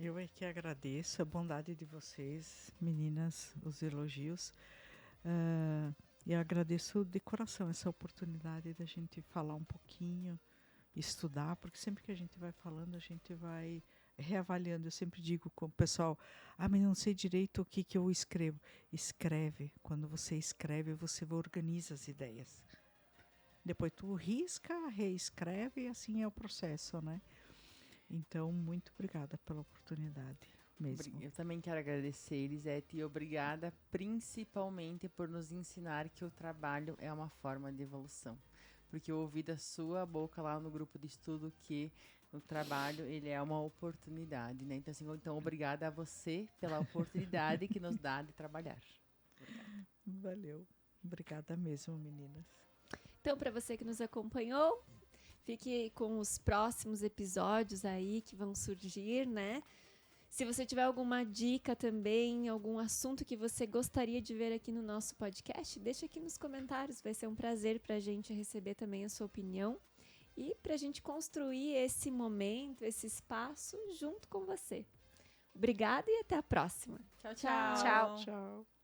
Eu é que agradeço a bondade de vocês, meninas, os elogios. E agradeço de coração essa oportunidade da gente falar um pouquinho, estudar, porque sempre que a gente vai falando, a gente vai reavaliando. Eu sempre digo com o pessoal, mas não sei direito o que eu escrevo. Escreve. Quando você escreve, você organiza as ideias. Depois tu risca, reescreve e assim é o processo, né? Então, muito obrigada pela oportunidade mesmo. Eu também quero agradecer, Elisete, e obrigada principalmente por nos ensinar que o trabalho é uma forma de evolução. Porque eu ouvi da sua boca lá no grupo de estudo que o trabalho, ele é uma oportunidade, né? Então, assim, obrigada a você pela oportunidade que nos dá de trabalhar. Valeu. Obrigada mesmo, meninas. Então, para você que nos acompanhou, fique com os próximos episódios aí que vão surgir, né? Se você tiver alguma dica também, algum assunto que você gostaria de ver aqui no nosso podcast, deixa aqui nos comentários. Vai ser um prazer para a gente receber também a sua opinião e para a gente construir esse momento, esse espaço junto com você. Obrigada e até a próxima. Tchau, Tchau. Tchau. Tchau.